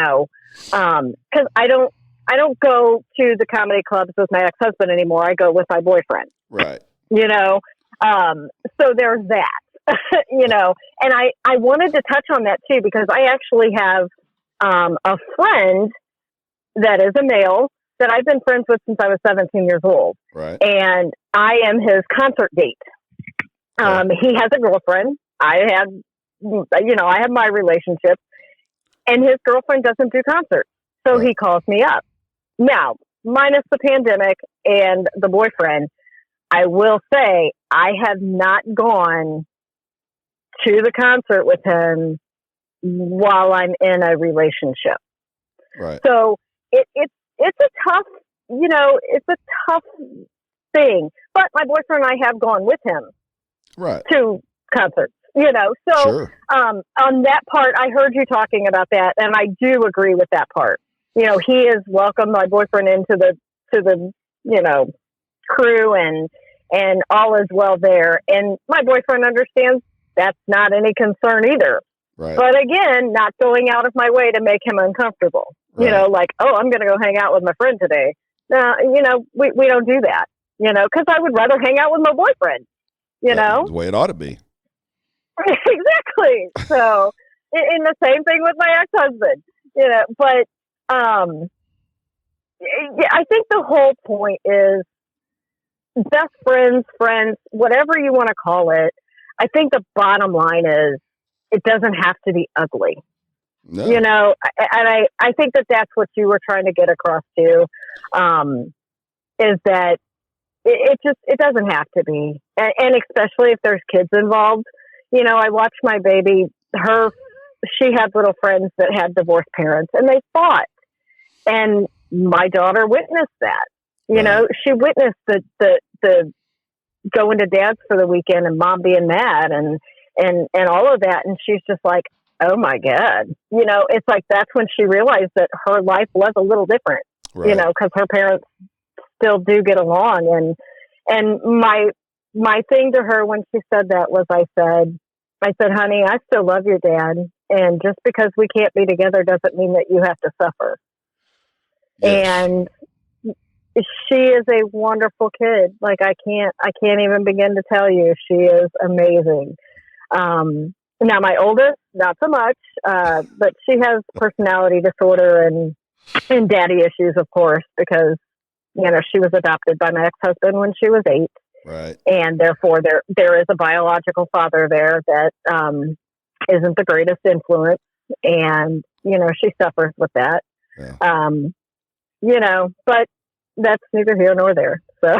I don't go to the comedy clubs with my ex-husband anymore. I go with my boyfriend. Right. So there's that. And I wanted to touch on that too, because I actually have a friend that is a male that I've been friends with since I was 17 years old. Right. And I am his concert date. He has a girlfriend. I have my relationship, and his girlfriend doesn't do concerts. So He calls me up. Now, minus the pandemic and the boyfriend, I will say I have not gone to the concert with him while I'm in a relationship. Right. So it's a tough thing. But my boyfriend and I have gone with him to concerts. So sure. On that part, I heard you talking about that, and I do agree with that part. He has welcomed my boyfriend into the crew, and all is well there. And my boyfriend understands that's not any concern either. Right. But again, not going out of my way to make him uncomfortable. Right. Like, oh, I'm going to go hang out with my friend today. We don't do that. Because I would rather hang out with my boyfriend. That's the way it ought to be. Exactly. So, in the same thing with my ex-husband, but yeah, I think the whole point is best friends, whatever you want to call it. I think the bottom line is it doesn't have to be ugly. No. And I think that's what you were trying to get across to, is that it doesn't have to be. And especially if there's kids involved. I watched my baby, she had little friends that had divorced parents and they fought. And my daughter witnessed that. Right. She witnessed the going to dad's for the weekend and mom being mad and all of that. And she's just like, oh my God. It's like, that's when she realized that her life was a little different, Right. because her parents still do get along. And my thing to her when she said that was, I said, honey, I still love your dad. And just because we can't be together doesn't mean that you have to suffer. Yes. And she is a wonderful kid. Like I can't even begin to tell you. She is amazing. Now my oldest, not so much, but she has personality disorder and daddy issues, of course, because, she was adopted by my ex-husband when she was 8. Right. And therefore there is a biological father there that, isn't the greatest influence. And, she suffers with that. Yeah. But that's neither here nor there. So,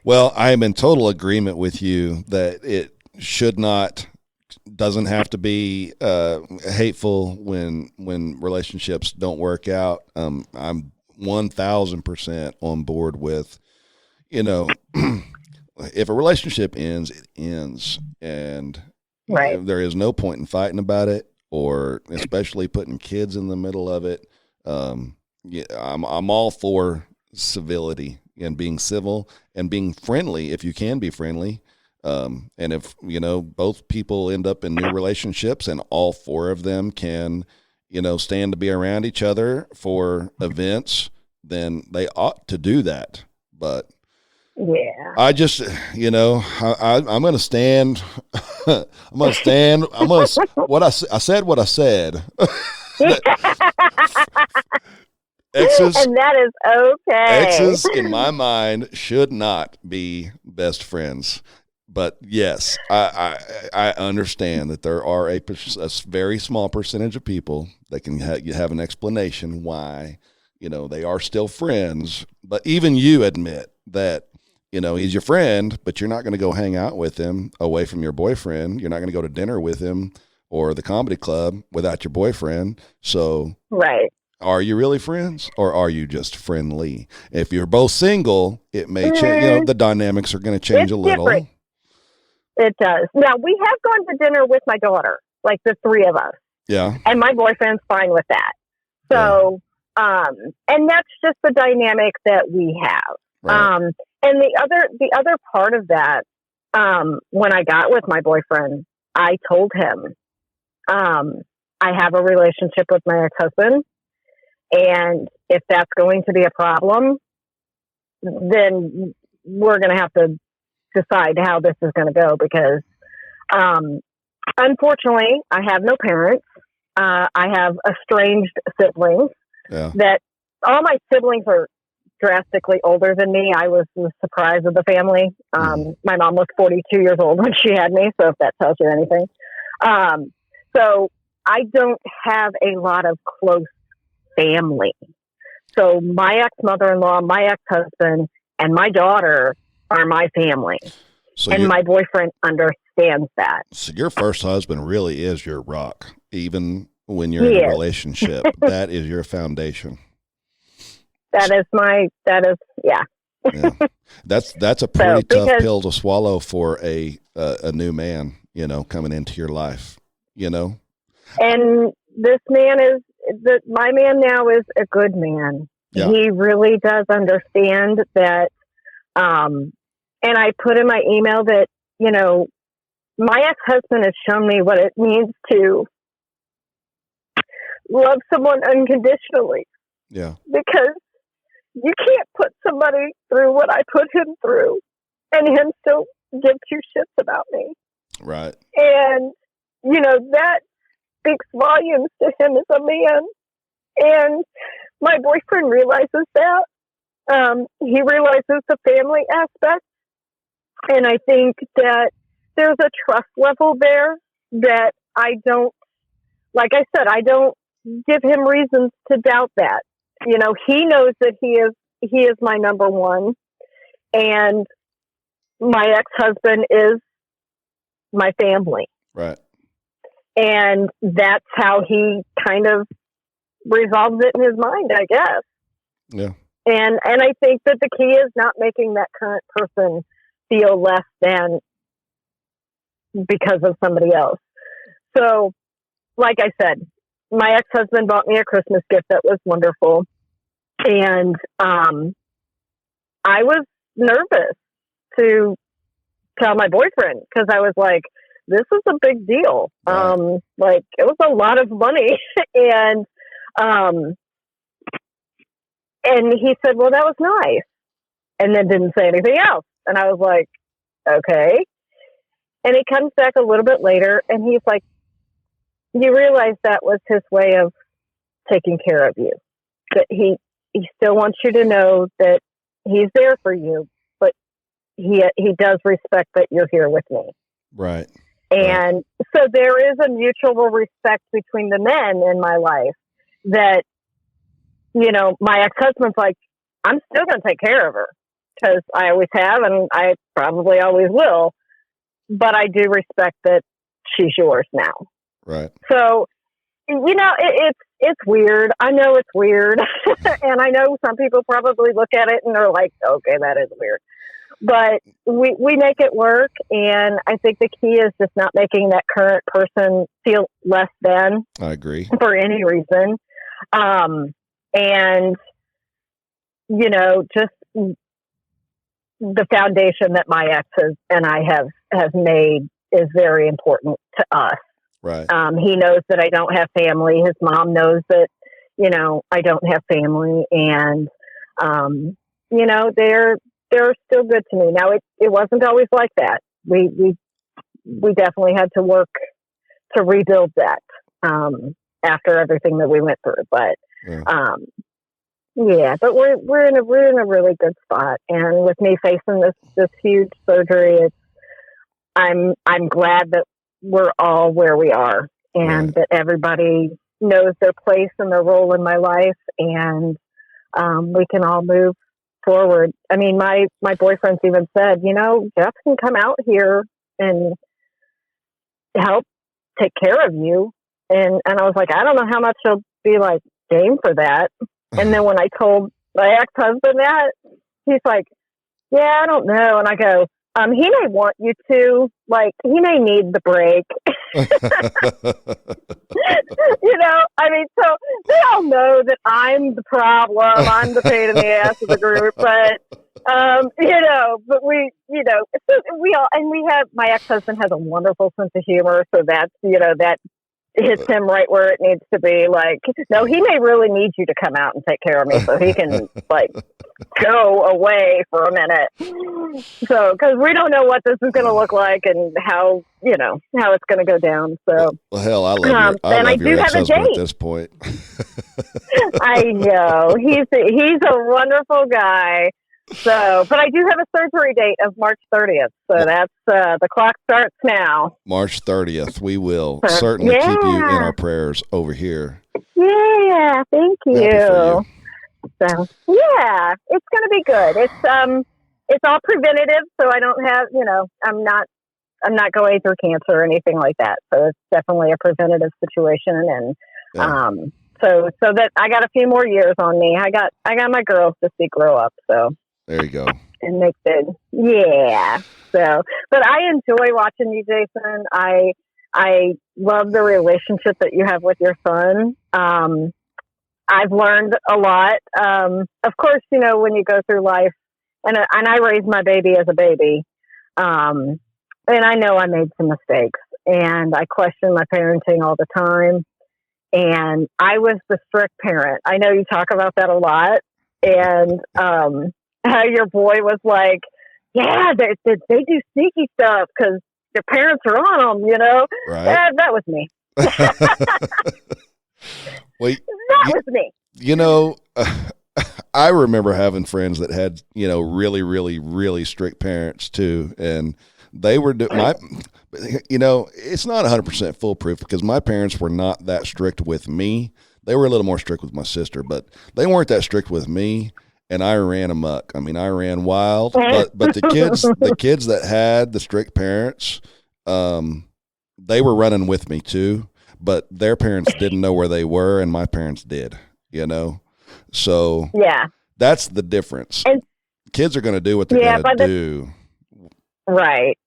Well, I am in total agreement with you that it doesn't have to be hateful when relationships don't work out. I'm 1,000% on board with, if a relationship ends, it ends, and right. there is no point in fighting about it, or especially putting kids in the middle of it. Yeah, I'm all for civility and being civil and being friendly if you can be friendly. And if, both people end up in new relationships and all 4 of them can, stand to be around each other for events, then they ought to do that. But yeah, I just, I'm going to stand. I said what I said. Exes, and that is okay. Exes, in my mind, should not be best friends. But yes, I understand that there are a very small percentage of people that can have an explanation why, they are still friends. But even you admit that, he's your friend, but you're not going to go hang out with him away from your boyfriend. You're not going to go to dinner with him or the comedy club without your boyfriend. So right. Are you really friends, or are you just friendly? If you're both single, it may change. The dynamics are going to change a little. Different. It does. Now, we have gone to dinner with my daughter, like the 3 of us. Yeah. And my boyfriend's fine with that. So, and that's just the dynamic that we have. Right. And the other part of that, when I got with my boyfriend, I told him, I have a relationship with my ex-husband. And if that's going to be a problem, then we're going to have to decide how this is going to go because, unfortunately, I have no parents. I have estranged siblings that all my siblings are drastically older than me. I was the surprise of the family. My mom was 42 years old when she had me. So if that tells you anything. So I don't have a lot of close family. So my ex-mother-in-law, my ex-husband, and my daughter are my family. So and my boyfriend understands that. So your first husband really is your rock, even when you're in a relationship. That is your foundation. Yeah. That's a pretty tough pill to swallow for a new man, coming into your life, And this man my man now is a good man. Yeah. He really does understand that. And I put in my email that, my ex-husband has shown me what it means to love someone unconditionally. Yeah. Because you can't put somebody through what I put him through and him still give two shits about me. Right. And, that speaks volumes to him as a man. And my boyfriend realizes that. He realizes the family aspect. And I think that there's a trust level there that I don't, like I said, I don't give him reasons to doubt that. He knows that he is my number one. And my ex-husband is my family. Right. And that's how he kind of resolves it in his mind, I guess. Yeah. And I think that the key is not making that current person feel less than because of somebody else. So, like I said, my ex-husband bought me a Christmas gift that was wonderful. And I was nervous to tell my boyfriend because I was like, this is a big deal. Right. Like, it was a lot of money. And he said, well, that was nice. And then didn't say anything else. And I was like, okay. And he comes back a little bit later and he's like, you realize that was his way of taking care of you. That he still wants you to know that he's there for you, but he does respect that you're here with me. Right. And so there is a mutual respect between the men in my life that, my ex-husband's like, I'm still going to take care of her because I always have and I probably always will. But I do respect that she's yours now. Right. So, it's weird. I know it's weird. And I know some people probably look at it and they're like, okay, that is weird. But we make it work. And I think the key is just not making that current person feel less than. I agree. For any reason. And, just the foundation that my exes and I have made is very important to us. Right. He knows that I don't have family. His mom knows that, I don't have family. And, they're still good to me. Now, it wasn't always like that. We definitely had to work to rebuild that after everything that we went through. But, but we're in a really good spot. And with me facing this huge surgery, I'm glad that we're all where we are and that everybody knows their place and their role in my life, and we can all move forward. I mean, my boyfriend's even said, Jeff can come out here and help take care of you. And I was like, I don't know how much he'll be like game for that. And then when I told my ex-husband that, he's like, yeah, I don't know. And I go, he may want you to, like, he may need the break. So they all know that I'm the problem. I'm the pain in the ass of the group. But, but we all, and we have, my ex-husband has a wonderful sense of humor. So that's, that hits him right where it needs to be. Like, no, he may really need you to come out and take care of me so he can, like, go away for a minute. So, because we don't know what this is going to look like and how it's going to go down. So, well, hell, I love your ex-husband at this point. I know he's a wonderful guy. So, but I do have a surgery date of March 30th. So that's the clock starts now. March 30th. We will certainly keep you in our prayers over here. Yeah, thank you. Happy for you. So yeah, it's going to be good. It's all preventative, so I don't have, I'm not going through cancer or anything like that. So it's definitely a preventative situation, and so that I got a few more years on me. I got my girls to see grow up. So there you go. And make good. Yeah. So, but I enjoy watching you, Jason. I love the relationship that you have with your son. I've learned a lot. Of course, when you go through life, and I raised my baby as a baby. And I know I made some mistakes, and I question my parenting all the time. And I was the strict parent. I know you talk about that a lot. And how your boy was like, yeah, they do sneaky stuff because their parents are on them, you know? Right. That was me. Well, That was me. you know, I remember having friends that had, you know, really, really, really strict parents too. And they were, you know, it's not 100% foolproof because my parents were not that strict with me. They were a little more strict with my sister, but they weren't that strict with me. And I ran amok. I mean, I ran wild. But the kids that had the strict parents, they were running with me too. But their parents didn't know where they were, and my parents did. You know, so yeah, that's the difference. And kids are going to do what they're going to do. Right.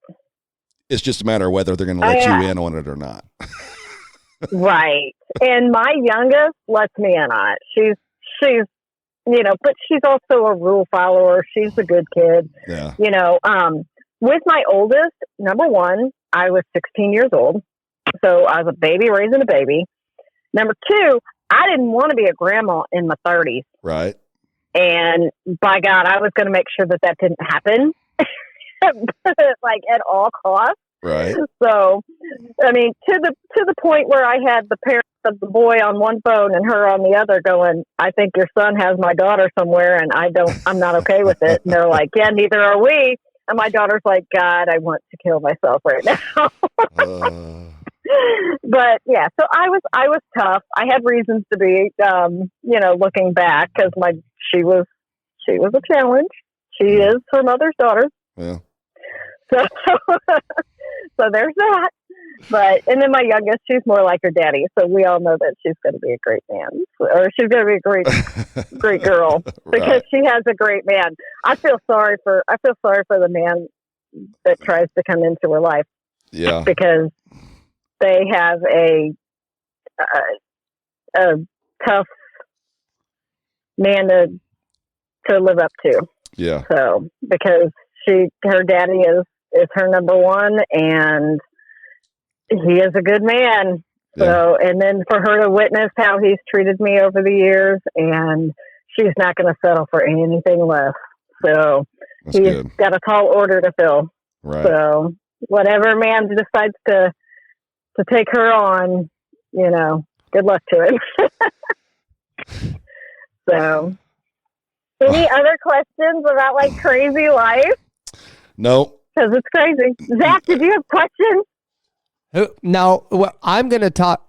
It's just a matter of whether they're going to let you in on it or not. Right. And my youngest lets me in on it. She's, you know, but she's also a rule follower. She's a good kid. Yeah. You know, with my oldest, number one, I was 16 years old. So I was a baby raising a baby. Number two, I didn't want to be a grandma in my 30s. Right. And by God, I was going to make sure that didn't happen, like at all costs. Right. So, I mean, to the point where I had the parents of the boy on one phone and her on the other going, I think your son has my daughter somewhere and I'm not okay with it. And they're like, yeah, neither are we. And my daughter's like, God, I want to kill myself right now. But yeah, so I was tough. I had reasons to be, you know, looking back because she was a challenge. She is her mother's daughter. Yeah. So there's that. But and then my youngest, she's more like her daddy. So we all know that she's going to be a great man, or she's going to be a great girl because she has a great man. I feel sorry for the man that tries to come into her life. Yeah. Because they have a tough man to live up to. Yeah. So because her daddy is her number one, and he is a good man. So, and then for her to witness how he's treated me over the years, and she's not going to settle for anything less. So he's got a tall order to fill. Right. So whatever man decides to take her on, you know, good luck to him. So, any other questions about like crazy life? No. Because it's crazy. Zach, did you have questions? No, I'm gonna talk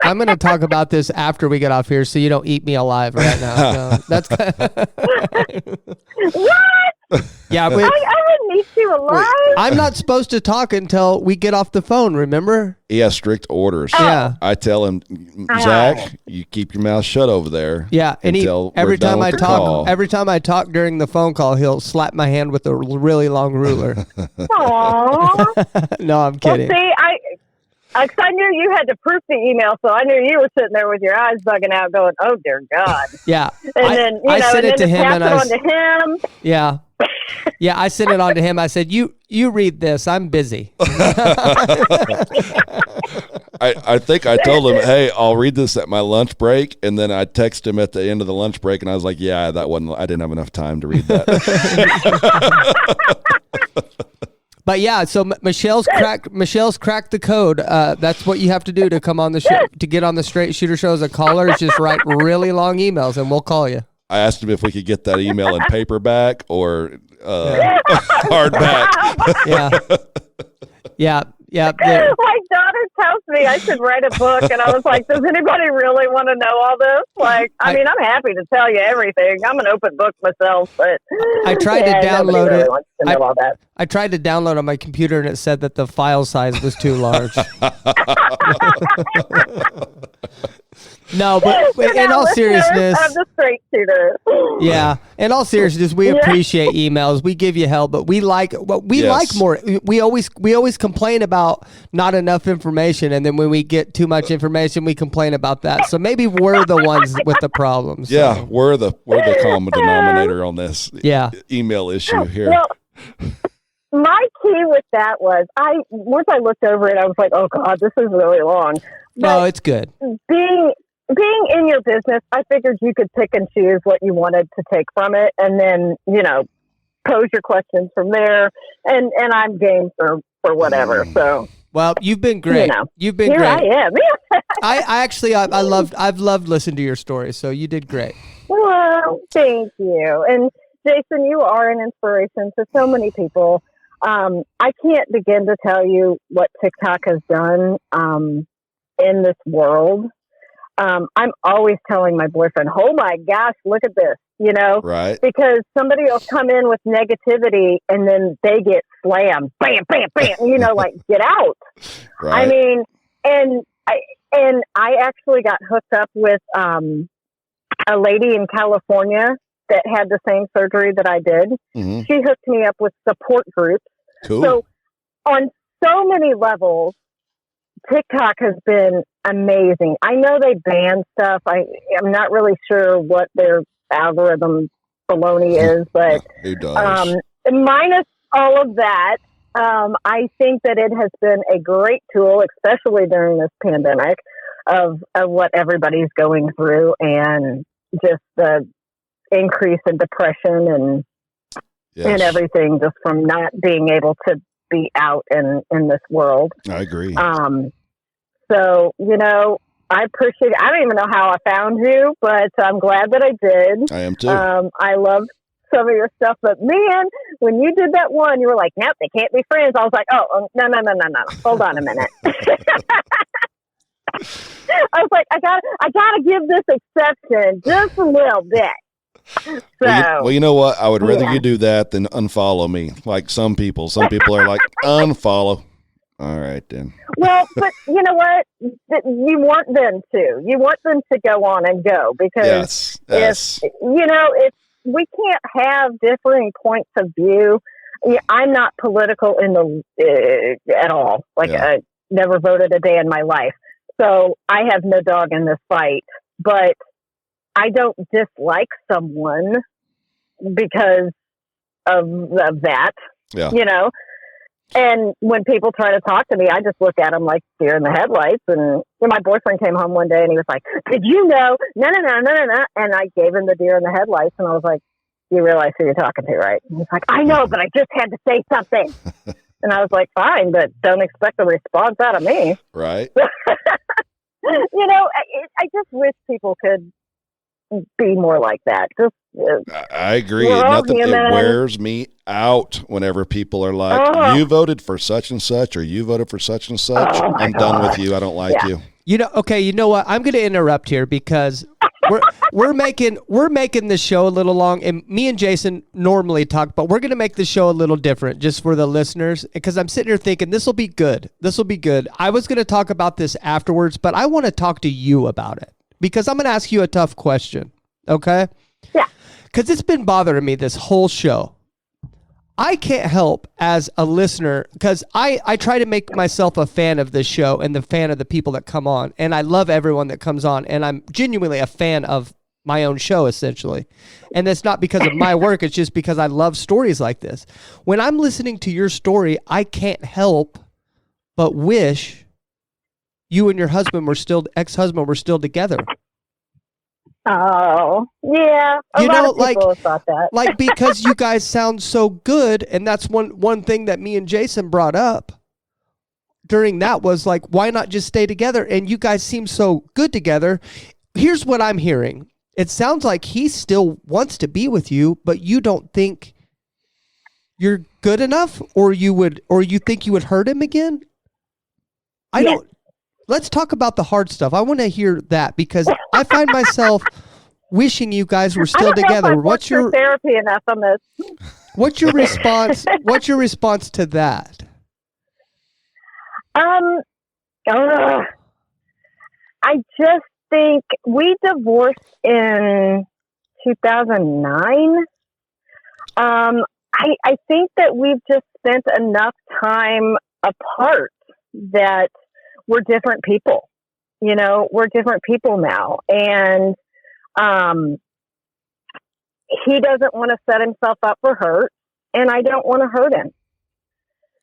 about this after we get off here, so you don't eat me alive right now. No, that's what? Yeah, I wouldn't eat you alive. I'm not supposed to talk until we get off the phone. Remember? He has strict orders. Oh. Yeah, I tell him, Zach, you keep your mouth shut over there. Yeah, and every time I talk during the phone call, he'll slap my hand with a really long ruler. Aww. No, I'm kidding. Well, see, I knew you had to proof the email, so I knew you were sitting there with your eyes bugging out, going, "Oh dear God!" Yeah, and then I sent it to him, and on to him. Yeah, yeah, I sent it on to him. I said, "You read this. I'm busy." I think I told him, "Hey, I'll read this at my lunch break," and then I texted him at the end of the lunch break, and I was like, "Yeah, I didn't have enough time to read that." But yeah, so Michelle's cracked the code. That's what you have to do to come on the show, to get on the Straight Shooter Show as a caller, is just write really long emails and we'll call you. I asked him if we could get that email in paperback or hardback. Yeah. My daughter tells me I should write a book, and I was like, does anybody really want to know all this? Like, I mean, I'm happy to tell you everything. I'm an open book myself, but I tried to download really it. Wants to know all that. I tried to download on my computer, and it said that the file size was too large. No, but in all seriousness, I'm the straight shooter. Yeah, in all seriousness, we appreciate emails. We give you help, but we like more. We always complain about not enough information, and then when we get too much information, we complain about that. So maybe we're the ones with the problems. So. Yeah, we're the common denominator on this email issue here. Well, my key with that was once I looked over it, I was like, oh God, this is really long. No, it's good. Being in your business, I figured you could pick and choose what you wanted to take from it, and then, you know, pose your questions from there, and I'm game for whatever. So. Well, you've been great. You've been here great. I am. I've loved listening to your story. So you did great. Well, thank you. And Jason, you are an inspiration to so many people. I can't begin to tell you what TikTok has done in this world. I'm always telling my boyfriend, "Oh my gosh, look at this," Right. Because somebody will come in with negativity and then they get slammed, bam, bam, bam, like get out. Right. I mean, and I actually got hooked up with a lady in California that had the same surgery that I did. Mm-hmm. She hooked me up with support groups. Cool. So on so many levels, TikTok has been amazing. I know they ban stuff. I'm not really sure what their algorithm baloney is, but who does? Minus all of that, I think that it has been a great tool, especially during this pandemic, of what everybody's going through, and just the increase in depression and everything, just from not being able to be out in this world. I agree. So, I appreciate it. I don't even know how I found you, but I'm glad that I did. I am too. I love some of your stuff, but man, when you did that one, you were like, nope, they can't be friends. I was like, oh, no. Hold on a minute. I was like, I gotta give this exception just a little bit. So, well, you know what? I would rather you do that than unfollow me. Like some people are like, unfollow. All right, then. Well, but you know what? You want them to. You want them to go on and go, because yes. if we can't have differing points of view. I'm not political at all. I never voted a day in my life, so I have no dog in this fight. But I don't dislike someone because of that. Yeah. And when people try to talk to me, I just look at them like deer in the headlights. And my boyfriend came home one day and he was like, "Did you know? No. And I gave him the deer in the headlights. And I was like, "You realize who you're talking to, right?" And he's like, "I know, but I just had to say something." And I was like, "Fine, but don't expect a response out of me." Right. I just wish people could be more like that. I agree. It wears me out whenever people are like, "You voted for such and such," or "You voted for such and such." I'm done with you. I don't like you. Okay. You know what? I'm going to interrupt here because we're making this show a little long, and me and Jason normally talk, but we're going to make the show a little different just for the listeners, because I'm sitting here thinking this will be good. This will be good. I was going to talk about this afterwards, but I want to talk to you about it because I'm going to ask you a tough question. Okay? Yeah. Because it's been bothering me this whole show. I can't help as a listener, because I try to make myself a fan of this show and the fan of the people that come on. And I love everyone that comes on. And I'm genuinely a fan of my own show, essentially. And it's not because of my work. It's just because I love stories like this. When I'm listening to your story, I can't help but wish you and your ex-husband were still together. Oh, yeah. A lot of people have thought that. Because you guys sound so good, and that's one thing that me and Jason brought up during that was like, why not just stay together? And you guys seem so good together. Here's what I'm hearing. It sounds like he still wants to be with you, but you don't think you're good enough, or you think you would hurt him again? Let's talk about the hard stuff. I want to hear that, because I find myself wishing you guys were still together. What's your therapy enough on this? What's your response? What's your response to that? I just think we divorced in 2009. I think that we've just spent enough time apart that we're different people. We're different people now. And he doesn't want to set himself up for hurt, and I don't want to hurt him.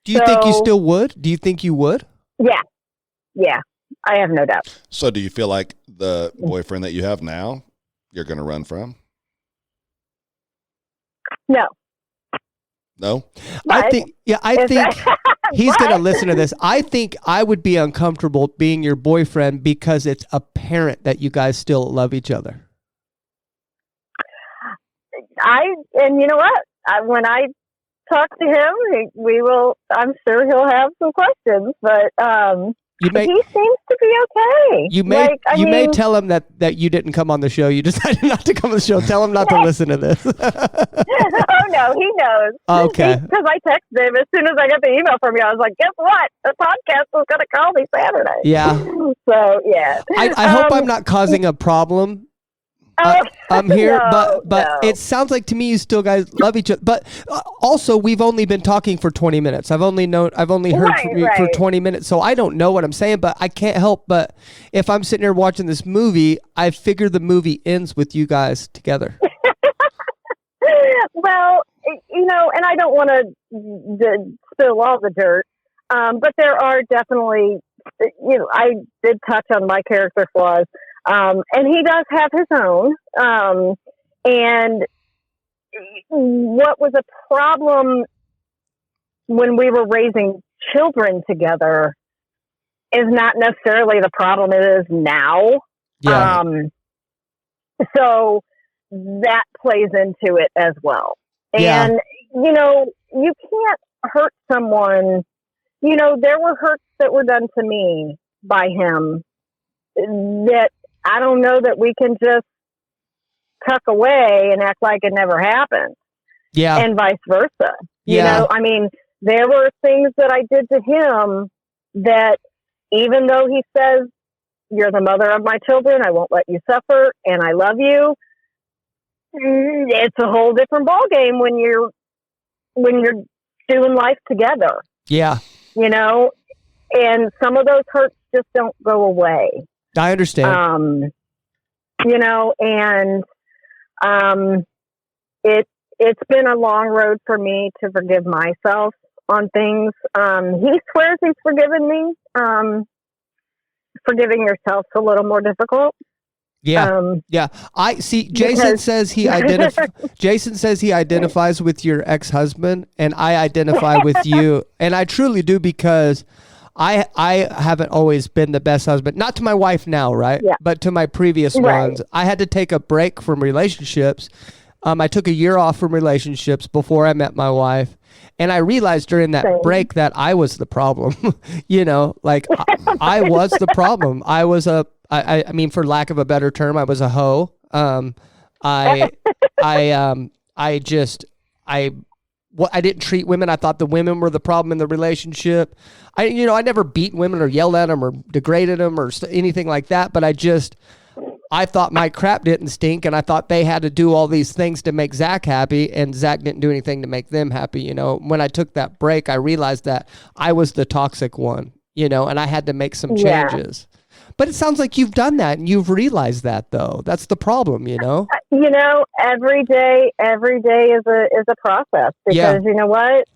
Do you think you still would? Do you think you would? Yeah. I have no doubt. So do you feel like the boyfriend that you have now, you're going to run from? No. No? I think he's going to listen to this. I think I would be uncomfortable being your boyfriend because it's apparent that you guys still love each other. And you know what? When I talk to him, I'm sure he'll have some questions, but he seems to be okay. You may tell him that you didn't come on the show. You decided not to come on the show. Tell him not to listen to this. Oh no, he knows. Okay. Because I texted him as soon as I got the email from you. I was like, guess what? The podcast was going to call me Saturday. Yeah. So yeah. I hope I'm not causing a problem. I'm here, but no. It sounds like to me you still guys love each other. But also, we've only been talking for 20 minutes. I've only heard from you for 20 minutes, so I don't know what I'm saying. But I can't help but if I'm sitting here watching this movie, I figure the movie ends with you guys together. Well, and I don't want to spill all the dirt, but there are definitely, I did touch on my character flaws. And he does have his own. And what was a problem when we were raising children together is not necessarily the problem it is now. Yeah. So that plays into it as well. Yeah. And, you can't hurt someone. There were hurts that were done to me by him that I don't know that we can just tuck away and act like it never happened. Yeah. And vice versa. Yeah. I mean, there were things that I did to him that even though he says, you're the mother of my children, I won't let you suffer, and I love you, it's a whole different ballgame when you're doing life together. Yeah. And some of those hurts just don't go away. I understand. It's been a long road for me to forgive myself on things. He swears he's forgiven me. Forgiving yourself's a little more difficult. Yeah. Yeah. I see. Jason says he identifies with your ex-husband, and I identify with you, and I truly do, because I haven't always been the best husband, not to my wife now, right? Yeah. But to my previous ones. I had to take a break from relationships. I took a year off from relationships before I met my wife. And I realized during that break that I was the problem, I was the problem. I was I mean, for lack of a better term, I was a hoe. I didn't treat women. I thought the women were the problem in the relationship. I never beat women or yelled at them or degraded them or anything like that. But I thought my crap didn't stink, and I thought they had to do all these things to make Zach happy, and Zach didn't do anything to make them happy. When I took that break, I realized that I was the toxic one, and I had to make some changes. But it sounds like you've done that, and you've realized that, though. That's the problem, Every day is a process, because you know what?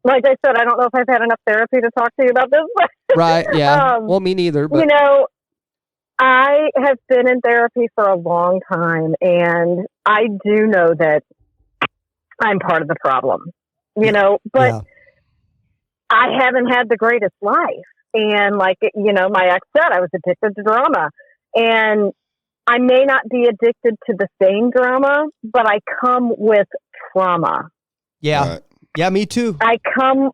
Like I said, I don't know if I've had enough therapy to talk to you about this. Right, yeah. Well, me neither. But I have been in therapy for a long time, and I do know that I'm part of the problem, but I haven't had the greatest life. And my ex said, I was addicted to drama, and I may not be addicted to the same drama, but I come with trauma. Yeah. Right. Yeah, me too. I come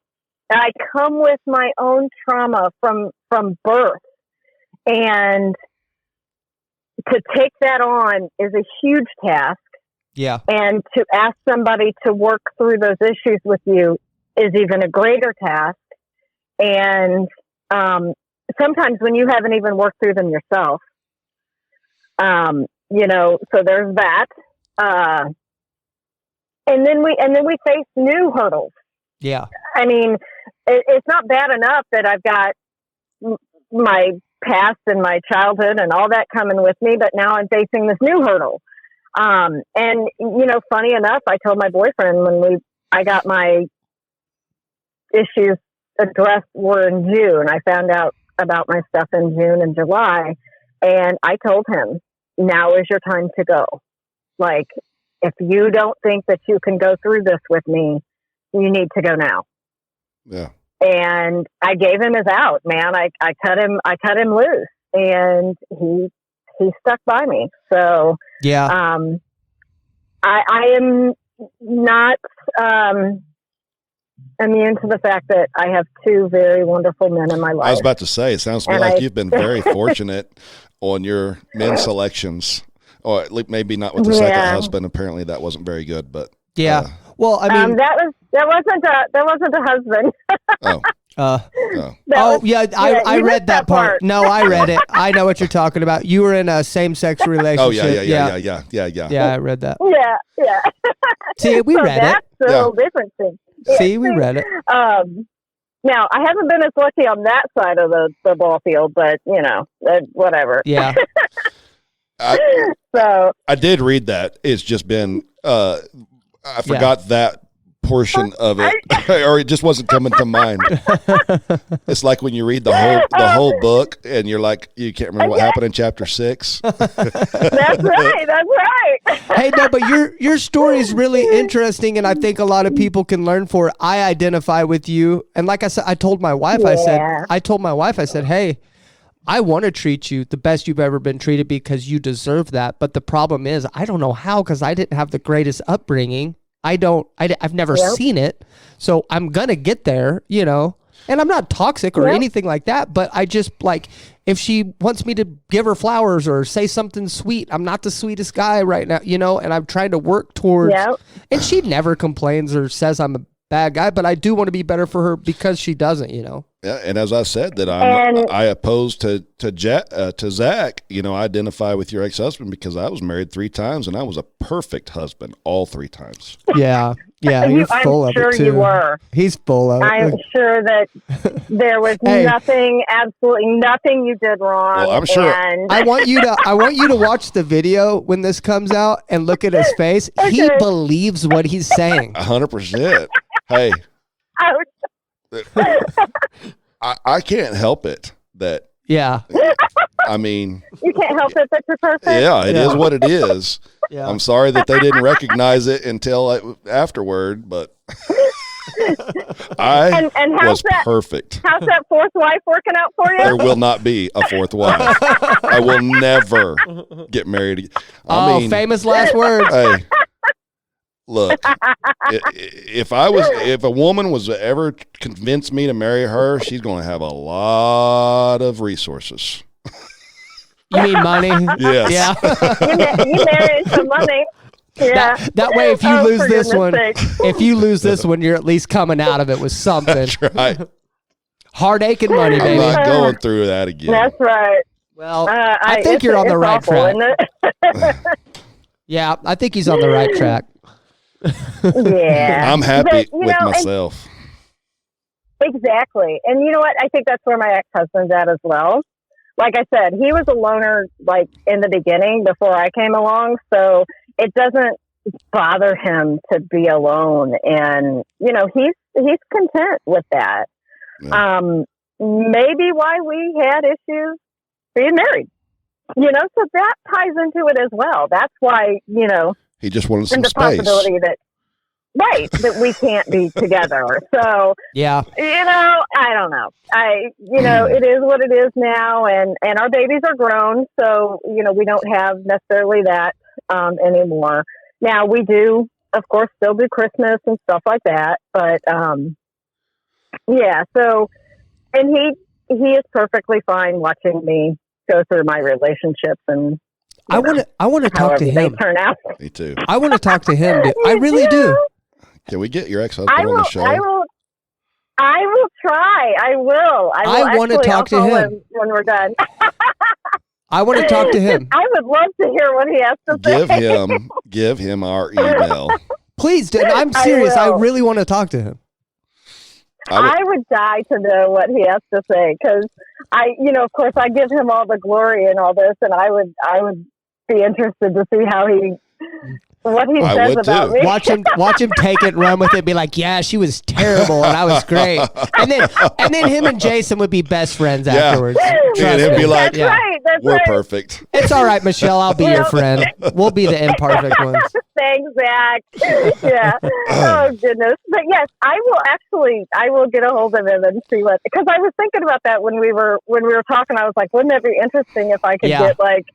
with my own trauma from birth, and to take that on is a huge task. Yeah. And to ask somebody to work through those issues with you is even a greater task. And sometimes when you haven't even worked through them yourself, so there's that. And then we face new hurdles. Yeah. I mean, it's not bad enough that I've got my past and my childhood and all that coming with me, but now I'm facing this new hurdle. And funny enough, I told my boyfriend when I got my issues addressed were in June. I found out about my stuff in June and July, and I told him, now is your time to go. Like, if you don't think that you can go through this with me, you need to go now. Yeah. And I gave him his out, man. I cut him loose, and he stuck by me. So Yeah. I am not immune to the fact that I have two very wonderful men in my life. I was about to say, it sounds to me And like you've been very fortunate on your men selections, or at least maybe not with the second husband. Apparently, that wasn't very good. But Yeah. Well, I mean, that wasn't a husband. oh, yeah, I you read missed that part. No, I read it. I know what you're talking about. You were in a same-sex relationship. oh yeah. Yeah, I read that. Yeah. See, we So read it. that's a little different thing. See, we read it. Now, I haven't been as lucky on that side of the ball field, but, whatever. Yeah. So I did read that. It's just been I forgot that portion of it, or it just wasn't coming to mind. It's like when you read the whole book and you're like, you can't remember what happened in chapter 6. That's right. Hey, no, but your story is really interesting, and I think a lot of people can learn for it. I identify with you, and like I said, I told my wife, I said, hey, I want to treat you the best you've ever been treated because you deserve that. But the problem is, I don't know how, because I didn't have the greatest upbringing. I've never seen it. So I'm going to get there, and I'm not toxic or anything like that, but I just if she wants me to give her flowers or say something sweet, I'm not the sweetest guy right now, and I'm trying to work towards, and she never complains or says I'm a bad guy, but I do want to be better for her because she doesn't, Yeah, and as I said, that I oppose to Zach. I identify with your ex-husband because I was married 3 times and I was a perfect husband all 3 times. Yeah, he's full of it too. I'm sure you were. He's full of it. I'm sure that there was absolutely nothing you did wrong. Well, I'm sure. And I want you to watch the video when this comes out and look at his face. Okay. He believes what he's saying. 100%. Hey. I can't help it that I mean you can't help it that you're perfect. Yeah, it is what it is. Yeah. I'm sorry that they didn't recognize it until afterward, but I was perfect. How's that 4th wife working out for you? There will not be a 4th wife. I will never get married. I mean, famous last words. Hey, look, if a woman was to ever convince me to marry her, she's going to have a lot of resources. You mean money? Yes. Yeah. you married some money. Yeah. That way, if you lose this one, you're at least coming out of it with something. That's right. Heartache and money, I'm baby. not going through that again. That's right. Well, I think you're on the right track. Yeah, I think he's on the right track. Yeah. I'm happy with myself. Exactly. And you know what? I think that's where my ex-husband's at as well. Like I said, he was a loner in the beginning before I came along, so it doesn't bother him to be alone, and he's content with that. Yeah. Maybe why we had issues being married. So that ties into it as well. That's why, he just wanted some the space. Possibility that we can't be together. So, yeah, I don't know. It is what it is now, and our babies are grown, so we don't have necessarily that anymore. Now we do, of course, still do Christmas and stuff like that, but yeah. So, and he is perfectly fine watching me go through my relationships, and I want to talk to him. They turn out. Me too. I want to talk to him. I really do. Can we get your ex-husband on the show? I will try. I will. I want to talk to him when we're done. I want to talk to him. I would love to hear what he has to say. Give him our email. Please, dude, I'm serious. I really want to talk to him. I would die to know what he has to say, because of course, I give him all the glory and all this, and I would be interested to see what he says about me. Watch him take it, run with it, be like, yeah, she was terrible and I was great. And then him and Jason would be best friends afterwards. And he'd be like, that's right. We're perfect. It's all right, Michelle, I'll be your friend. We'll be the imperfect ones. Thanks, Zach. Yeah. Oh goodness. But yes, I will get a hold of him and see what, because I was thinking about that when we were talking. I was like, wouldn't it be interesting if I could get like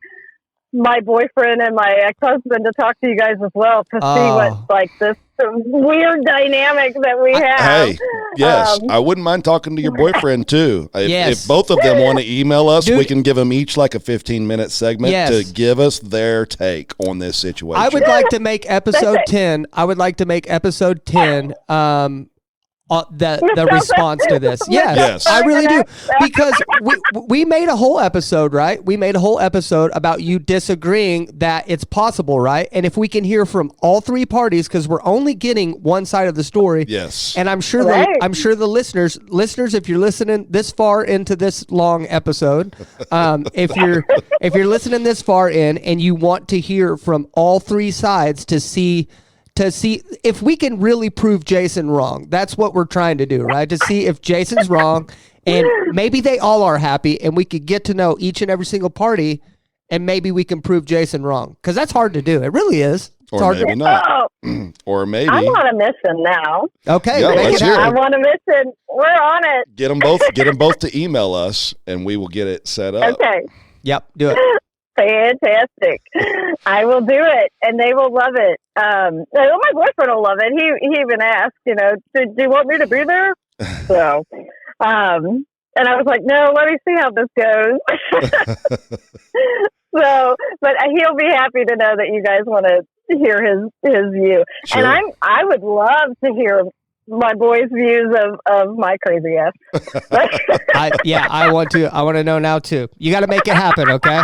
my boyfriend and my ex-husband to talk to you guys as well to see what like this weird dynamic that we have. Hey, yes, I wouldn't mind talking to your boyfriend too. If both of them want to email us, we can give them each like a 15 minute segment to give us their take on this situation. I would like to make episode 10. I would like to make episode 10 the response to this. Yes, I really do, because we made a whole episode, right? We made a whole episode about you disagreeing that it's possible, right? And if we can hear from all three parties, because we're only getting one side of the story. Yes, and I'm sure the listeners, if you're listening this far into this long episode, if you're listening this far in and you want to hear from all three sides to see if we can really prove Jason wrong. That's what we're trying to do, right? To see if Jason's wrong, and maybe they all are happy, and we could get to know each and every single party, and maybe we can prove Jason wrong. Because that's hard to do. It really is. It's or maybe not. Or maybe. I'm on a mission now. Okay. Yeah, let's hear it. I'm on a mission. We're on it. Get them both to email us, and we will get it set up. Okay. Yep. Do it. Fantastic. I will do it, and they will love it. My boyfriend will love it. He even asked, do you want me to be there? So, and I was like, no, let me see how this goes. So, but he'll be happy to know that you guys want to hear his view. Sure. And I would love to hear my boys' views of my crazy ass. I want to know now too. You got to make it happen, okay?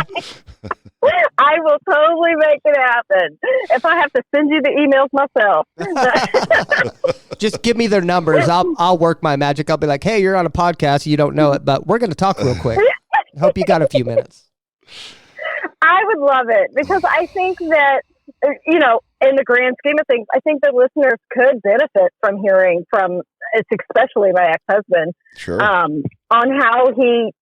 I will totally make it happen. If I have to send you the emails myself. Just give me their numbers. I'll work my magic. I'll be like, hey, you're on a podcast. You don't know it, but we're going to talk real quick. Hope you got a few minutes. I would love it, because I think that, in the grand scheme of things, I think that listeners could benefit from hearing from, especially my ex-husband, on how he,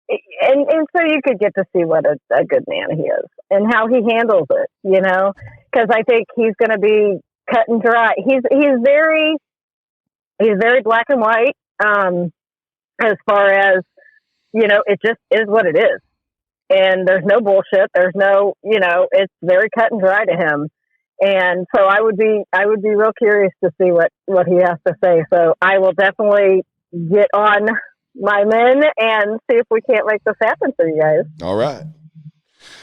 and so you could get to see what a good man he is and how he handles it, because I think he's going to be cut and dry. He's very black and white, as far as, it just is what it is. And there's no bullshit. There's no, it's very cut and dry to him. And so I would be real curious to see what he has to say. So I will definitely get on my men and see if we can't make this happen for you guys. All right.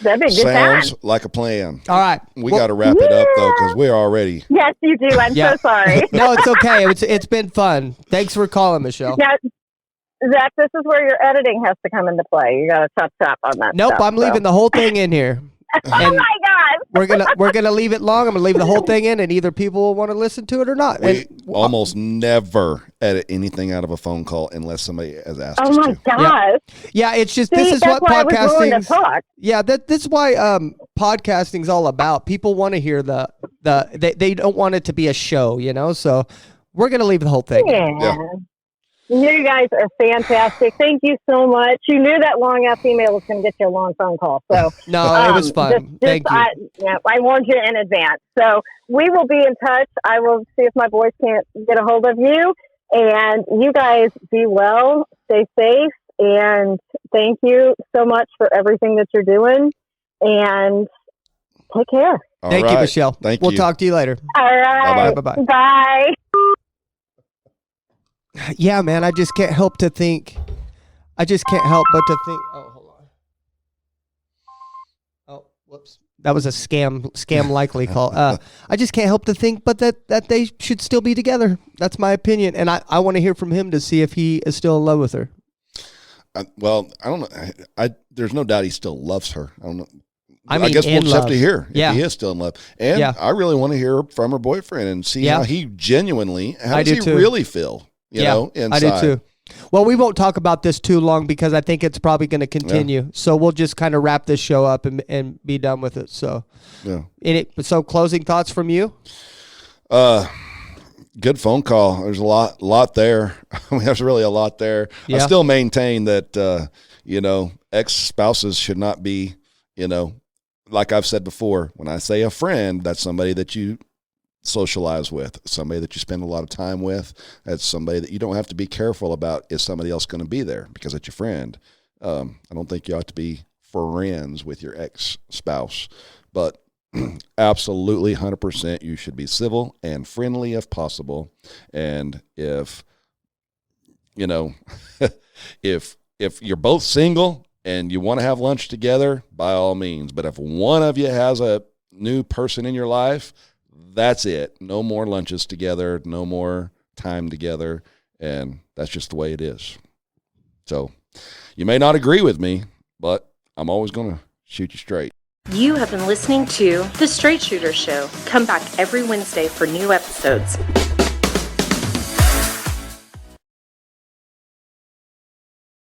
That'd be a good time. Sounds like a plan. All right. We got to wrap it up, though, because we're already. Yes, you do. I'm so sorry. No, it's okay. It's been fun. Thanks for calling, Michelle. Now, Zach, this is where your editing has to come into play. You got to chop on that. Nope, stuff, I'm leaving the whole thing in here. Oh my God! We're gonna leave it long. I'm gonna leave the whole thing in, and either people will want to listen to it or not. We almost never edit anything out of a phone call unless somebody has asked us to. Oh my gosh! Yeah, it's just See, this is what podcasting. Yeah, this is why podcasting's all about. People want to hear they don't want it to be a show, So we're gonna leave the whole thing. Yeah. You guys are fantastic. Thank you so much. You knew that long ass email was going to get you a long phone call. So no, it was fun. Thank you. I warned you in advance. So we will be in touch. I will see if my boys can't get a hold of you. And you guys be well, stay safe, and thank you so much for everything that you're doing. And take care. Thank you, Michelle. Thank you. We'll talk to you later. All right. Bye-bye. Bye. Yeah, man, I just can't help but to think. Oh, hold on. Oh, whoops. That was a scam likely call. I just can't help to think, but that they should still be together. That's my opinion, and I want to hear from him to see if he is still in love with her. Well, I don't know. There's no doubt he still loves her. I don't know. I mean, I guess we'll just have to hear if he is still in love. And I really want to hear from her boyfriend and see how he genuinely, how does he really feel? You know, inside. I do too. Well, we won't talk about this too long because I think it's probably going to continue. Yeah. So we'll just kind of wrap this show up and be done with it. So, so closing thoughts from you? Good phone call. There's a lot there. I mean, there's really a lot there. Yeah. I still maintain that, ex-spouses should not be, like I've said before, when I say a friend, that's somebody that you socialize with, somebody that you spend a lot of time with. That's somebody that you don't have to be careful about, is somebody else going to be there because it's your friend. I don't think you ought to be friends with your ex-spouse, but absolutely 100% you should be civil and friendly if possible. And if, you know, if you're both single and you want to have lunch together, by all means. But if one of you has a new person in your life, that's it. No more lunches together, no more time together. And that's just the way it is. So you may not agree with me, but I'm always going to shoot you straight. You have been listening to The Straight Shooter Show. Come back every Wednesday for new episodes.